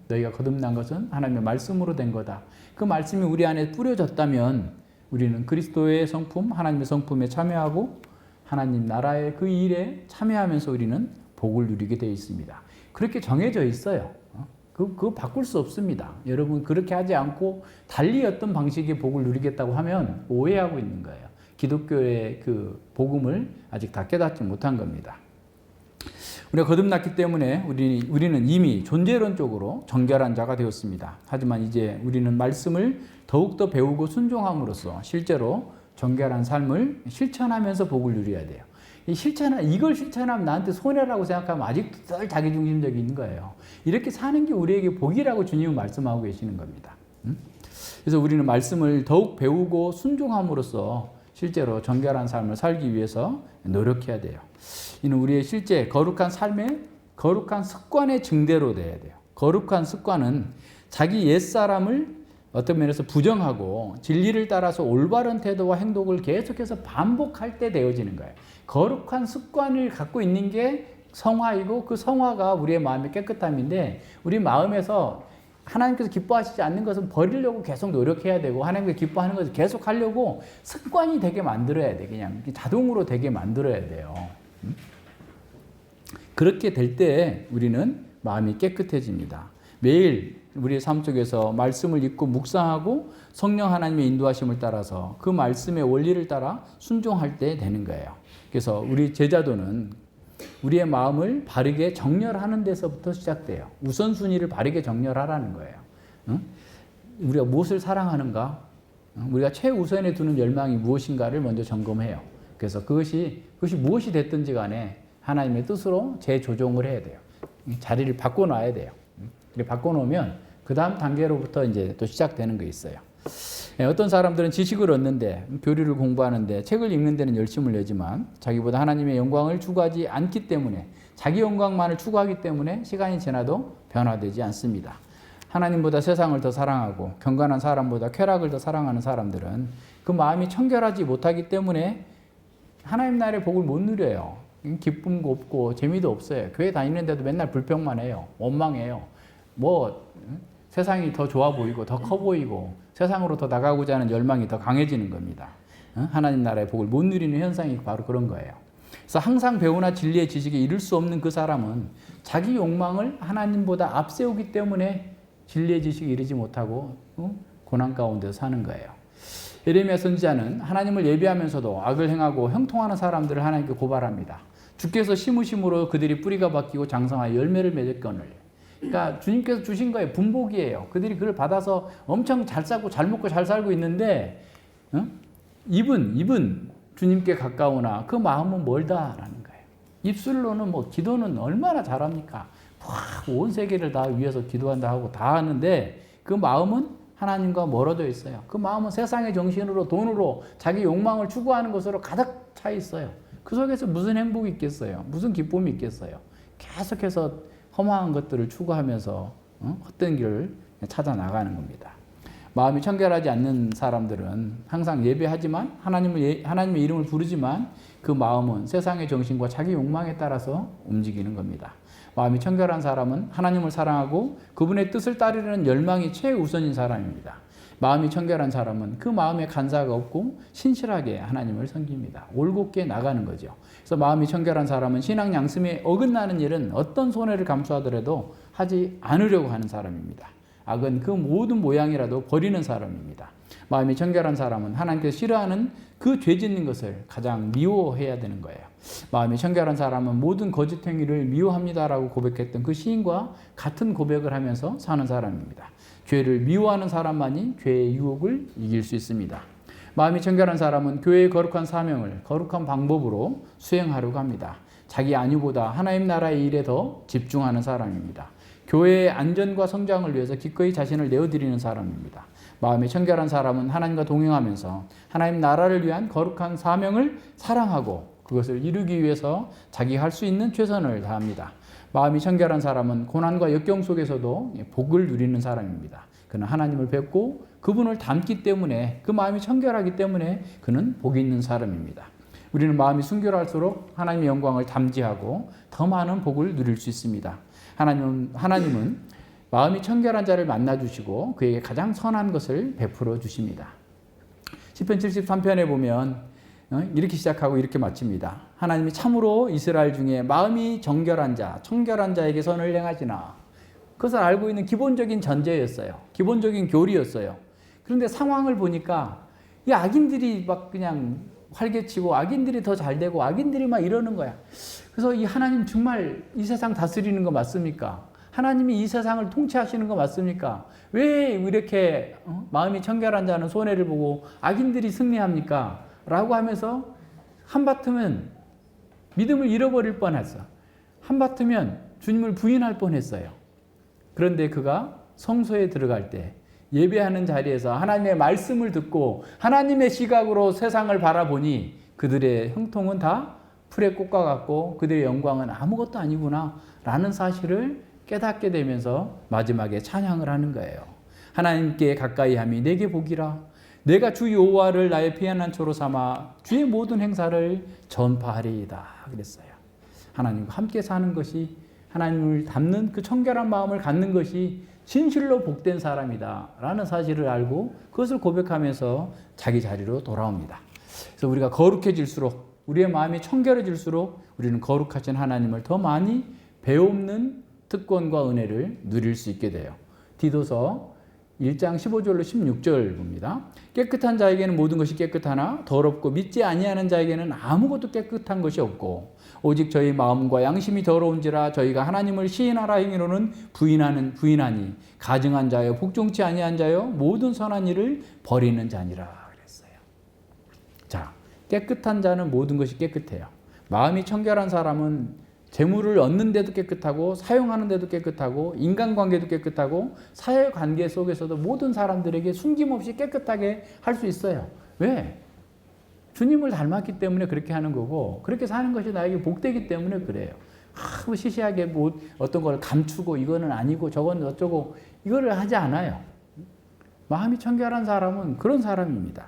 너희가 거듭난 것은 하나님의 말씀으로 된 거다. 그 말씀이 우리 안에 뿌려졌다면 우리는 그리스도의 성품, 하나님의 성품에 참여하고 하나님 나라의 그 일에 참여하면서 우리는 복을 누리게 되어 있습니다. 그렇게 정해져 있어요. 그거 바꿀 수 없습니다. 여러분 그렇게 하지 않고 달리 어떤 방식의 복을 누리겠다고 하면 오해하고 있는 거예요. 기독교의 그 복음을 아직 다 깨닫지 못한 겁니다. 우리가 거듭났기 때문에 우리는 이미 존재론적으로 정결한 자가 되었습니다. 하지만 이제 우리는 말씀을 더욱더 배우고 순종함으로써 실제로 정결한 삶을 실천하면서 복을 누려야 돼요. 이걸 실천하면 나한테 손해라고 생각하면 아직도 덜 자기중심적인 거예요. 이렇게 사는 게 우리에게 복이라고 주님은 말씀하고 계시는 겁니다. 그래서 우리는 말씀을 더욱 배우고 순종함으로써 실제로 정결한 삶을 살기 위해서 노력해야 돼요. 이는 우리의 실제 거룩한 삶의 거룩한 습관의 증대로 돼야 돼요. 거룩한 습관은 자기 옛사람을 어떤 면에서 부정하고 진리를 따라서 올바른 태도와 행동을 계속해서 반복할 때 되어지는 거예요. 거룩한 습관을 갖고 있는 게 성화이고 그 성화가 우리의 마음의 깨끗함인데 우리 마음에서 하나님께서 기뻐하시지 않는 것은 버리려고 계속 노력해야 되고 하나님께서 기뻐하는 것을 계속 하려고 습관이 되게 만들어야 돼. 그냥 자동으로 되게 만들어야 돼요. 그렇게 될 때 우리는 마음이 깨끗해집니다. 매일 우리의 삶 속에서 말씀을 읽고 묵상하고 성령 하나님의 인도하심을 따라서 그 말씀의 원리를 따라 순종할 때 되는 거예요. 그래서 우리 제자도는 우리의 마음을 바르게 정렬하는 데서부터 시작돼요. 우선순위를 바르게 정렬하라는 거예요. 우리가 무엇을 사랑하는가? 우리가 최우선에 두는 열망이 무엇인가를 먼저 점검해요. 그래서 그것이 무엇이 됐든지 간에 하나님의 뜻으로 재조정을 해야 돼요. 자리를 바꿔놔야 돼요. 바꿔놓으면 그 다음 단계로부터 이제 또 시작되는 게 있어요. 어떤 사람들은 지식을 얻는데 교리를 공부하는데 책을 읽는 데는 열심을 내지만 자기보다 하나님의 영광을 추구하지 않기 때문에 자기 영광만을 추구하기 때문에 시간이 지나도 변화되지 않습니다. 하나님보다 세상을 더 사랑하고 경건한 사람보다 쾌락을 더 사랑하는 사람들은 그 마음이 청결하지 못하기 때문에 하나님 나라의 복을 못 누려요. 기쁨도 없고 재미도 없어요. 교회 다니는데도 맨날 불평만 해요. 원망해요. 세상이 더 좋아 보이고 더 커 보이고 세상으로 더 나가고자 하는 열망이 더 강해지는 겁니다. 하나님 나라의 복을 못 누리는 현상이 바로 그런 거예요. 그래서 항상 배우나 진리의 지식에 이를 수 없는 그 사람은 자기 욕망을 하나님보다 앞세우기 때문에 진리의 지식에 이르지 못하고 고난 가운데 사는 거예요. 예레미야 선지자는 하나님을 예배하면서도 악을 행하고 형통하는 사람들을 하나님께 고발합니다. 주께서 심으심으로 그들이 뿌리가 바뀌고 장성하여 열매를 맺었거늘. 그러니까 주님께서 주신 거예요. 분복이에요. 그들이 그걸 받아서 엄청 잘 살고 잘 먹고 잘 살고 있는데 입은 주님께 가까우나 그 마음은 멀다라는 거예요. 입술로는 기도는 얼마나 잘합니까? 온 세계를 다 위해서 기도한다 하고 다 하는데 그 마음은 하나님과 멀어져 있어요. 그 마음은 세상의 정신으로 돈으로 자기 욕망을 추구하는 것으로 가득 차 있어요. 그 속에서 무슨 행복이 있겠어요? 무슨 기쁨이 있겠어요? 계속해서 험한 것들을 추구하면서 헛된 길을 찾아 나가는 겁니다. 마음이 청결하지 않는 사람들은 항상 예배하지만 하나님의 이름을 부르지만 그 마음은 세상의 정신과 자기 욕망에 따라서 움직이는 겁니다. 마음이 청결한 사람은 하나님을 사랑하고 그분의 뜻을 따르려는 열망이 최우선인 사람입니다. 마음이 청결한 사람은 그 마음에 간사가 없고 신실하게 하나님을 섬깁니다. 올곧게 나가는 거죠. 그래서 마음이 청결한 사람은 신앙 양심에 어긋나는 일은 어떤 손해를 감수하더라도 하지 않으려고 하는 사람입니다. 악은 그 모든 모양이라도 버리는 사람입니다. 마음이 청결한 사람은 하나님께서 싫어하는 그 죄 짓는 것을 가장 미워해야 되는 거예요. 마음이 청결한 사람은 모든 거짓 행위를 미워합니다라고 고백했던 그 시인과 같은 고백을 하면서 사는 사람입니다. 죄를 미워하는 사람만이 죄의 유혹을 이길 수 있습니다. 마음이 청결한 사람은 교회의 거룩한 사명을 거룩한 방법으로 수행하려고 합니다. 자기 안위보다 하나님 나라의 일에 더 집중하는 사람입니다. 교회의 안전과 성장을 위해서 기꺼이 자신을 내어드리는 사람입니다. 마음이 청결한 사람은 하나님과 동행하면서 하나님 나라를 위한 거룩한 사명을 사랑하고 그것을 이루기 위해서 자기가 할 수 있는 최선을 다합니다. 마음이 청결한 사람은 고난과 역경 속에서도 복을 누리는 사람입니다. 그는 하나님을 뵙고 그분을 닮기 때문에 그 마음이 청결하기 때문에 그는 복이 있는 사람입니다. 우리는 마음이 순결할수록 하나님의 영광을 담지하고 더 많은 복을 누릴 수 있습니다. 하나님은 마음이 청결한 자를 만나주시고 그에게 가장 선한 것을 베풀어 주십니다. 시편 73편에 보면 이렇게 시작하고 이렇게 마칩니다. 하나님이 참으로 이스라엘 중에 마음이 정결한 자, 청결한 자에게 선을 행하시나. 그것을 알고 있는 기본적인 전제였어요. 기본적인 교리였어요. 그런데 상황을 보니까 이 악인들이 막 그냥 활개치고 악인들이 더 잘되고 악인들이 막 이러는 거야. 그래서 이 하나님 정말 이 세상 다스리는 거 맞습니까? 하나님이 이 세상을 통치하시는 거 맞습니까? 왜 이렇게 마음이 청결한 자는 손해를 보고 악인들이 승리합니까? 라고 하면서 한바탕은 믿음을 잃어버릴 뻔했어. 한바탕은 주님을 부인할 뻔했어요. 그런데 그가 성소에 들어갈 때 예배하는 자리에서 하나님의 말씀을 듣고 하나님의 시각으로 세상을 바라보니 그들의 형통은 다 풀의 꽃과 같고 그들의 영광은 아무것도 아니구나 라는 사실을 깨닫게 되면서 마지막에 찬양을 하는 거예요. 하나님께 가까이 함이 내게 복이라. 내가 주 여호와를 나의 피한한 초로 삼아 주의 모든 행사를 전파하리이다 그랬어요. 하나님과 함께 사는 것이, 하나님을 닮는 그 청결한 마음을 갖는 것이 진실로 복된 사람이다 라는 사실을 알고 그것을 고백하면서 자기 자리로 돌아옵니다. 그래서 우리가 거룩해질수록, 우리의 마음이 청결해질수록 우리는 거룩하신 하나님을 더 많이 배우는 특권과 은혜를 누릴 수 있게 돼요. 디도서 1장 15절로 16절 봅니다. 깨끗한 자에게는 모든 것이 깨끗하나 더럽고 믿지 아니하는 자에게는 아무것도 깨끗한 것이 없고 오직 저희 마음과 양심이 더러운지라 저희가 하나님을 시인하라 행위로는 부인하니 가증한 자여 복종치 아니한 자여 모든 선한 일을 버리는 자니라 그랬어요. 자, 깨끗한 자는 모든 것이 깨끗해요. 마음이 청결한 사람은 재물을 얻는 데도 깨끗하고 사용하는 데도 깨끗하고 인간관계도 깨끗하고 사회관계 속에서도 모든 사람들에게 숨김없이 깨끗하게 할 수 있어요. 왜? 주님을 닮았기 때문에 그렇게 하는 거고 그렇게 사는 것이 나에게 복되기 때문에 그래요. 뭐 시시하게 뭐 어떤 걸 감추고 이거는 아니고 저건 어쩌고 이거를 하지 않아요. 마음이 청결한 사람은 그런 사람입니다.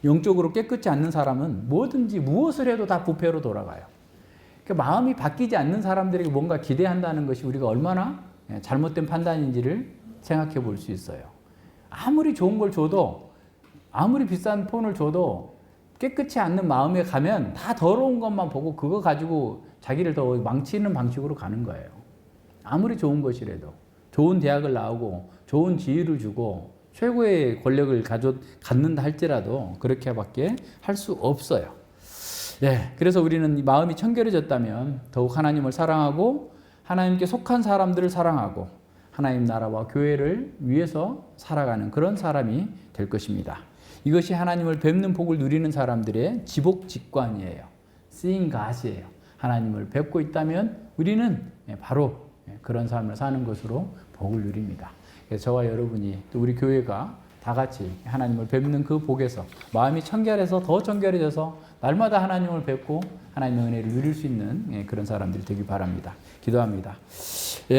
영적으로 깨끗지 않는 사람은 뭐든지 무엇을 해도 다 부패로 돌아가요. 그러니까 마음이 바뀌지 않는 사람들에게 뭔가 기대한다는 것이 우리가 얼마나 잘못된 판단인지를 생각해 볼 수 있어요. 아무리 좋은 걸 줘도, 아무리 비싼 폰을 줘도 깨끗이 않는 마음에 가면 다 더러운 것만 보고 그거 가지고 자기를 더 망치는 방식으로 가는 거예요. 아무리 좋은 것이라도, 좋은 대학을 나오고 좋은 지위를 주고 최고의 권력을 갖는다 할지라도 그렇게밖에 할 수 없어요. 그래서 우리는 마음이 청결해졌다면 더욱 하나님을 사랑하고 하나님께 속한 사람들을 사랑하고 하나님 나라와 교회를 위해서 살아가는 그런 사람이 될 것입니다. 이것이 하나님을 뵙는 복을 누리는 사람들의 지복직관이에요. seeing God이에요. 하나님을 뵙고 있다면 우리는 바로 그런 삶을 사는 것으로 복을 누립니다. 그래서 저와 여러분이 또 우리 교회가 다 같이 하나님을 뵙는 그 복에서 마음이 청결해서 더 청결해져서 날마다 하나님을 뵙고 하나님의 은혜를 누릴 수 있는 그런 사람들이 되길 바랍니다. 기도합니다.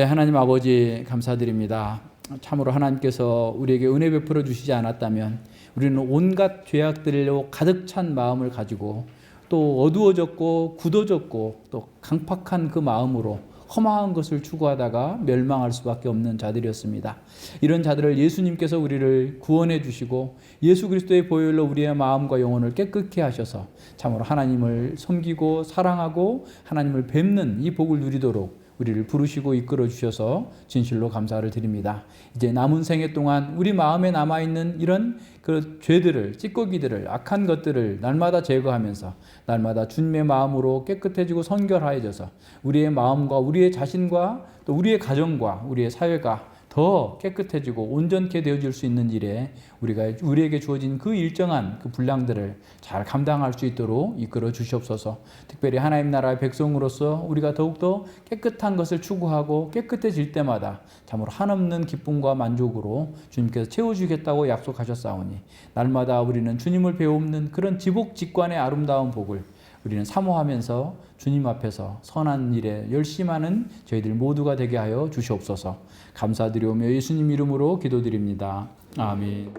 하나님 아버지 감사드립니다. 참으로 하나님께서 우리에게 은혜 베풀어 주시지 않았다면 우리는 온갖 죄악들로 가득 찬 마음을 가지고 또 어두워졌고 굳어졌고 또 강팍한 그 마음으로 험한 것을 추구하다가 멸망할 수밖에 없는 자들이었습니다. 이런 자들을 예수님께서 우리를 구원해 주시고 예수 그리스도의 보혈로 우리의 마음과 영혼을 깨끗게 하셔서 참으로 하나님을 섬기고 사랑하고 하나님을 뵙는 이 복을 누리도록 우리를 부르시고 이끌어 주셔서 진실로 감사를 드립니다. 이제 남은 생애 동안 우리 마음에 남아있는 이런 그 죄들을, 찌꺼기들을, 악한 것들을 날마다 제거하면서 날마다 주님의 마음으로 깨끗해지고 선결하여져서 우리의 마음과 우리의 자신과 또 우리의 가정과 우리의 사회가 더 깨끗해지고 온전케 되어질 수 있는 일에 우리에게 주어진 그 일정한 그 분량들을 잘 감당할 수 있도록 이끌어 주시옵소서. 특별히 하나님 나라의 백성으로서 우리가 더욱더 깨끗한 것을 추구하고 깨끗해질 때마다 참으로 한없는 기쁨과 만족으로 주님께서 채워주겠다고 약속하셨사오니 날마다 우리는 주님을 배우는 그런 지복직관의 아름다운 복을 우리는 사모하면서 주님 앞에서 선한 일에 열심하는 저희들 모두가 되게 하여 주시옵소서. 감사드리오며 예수님 이름으로 기도드립니다. 아멘.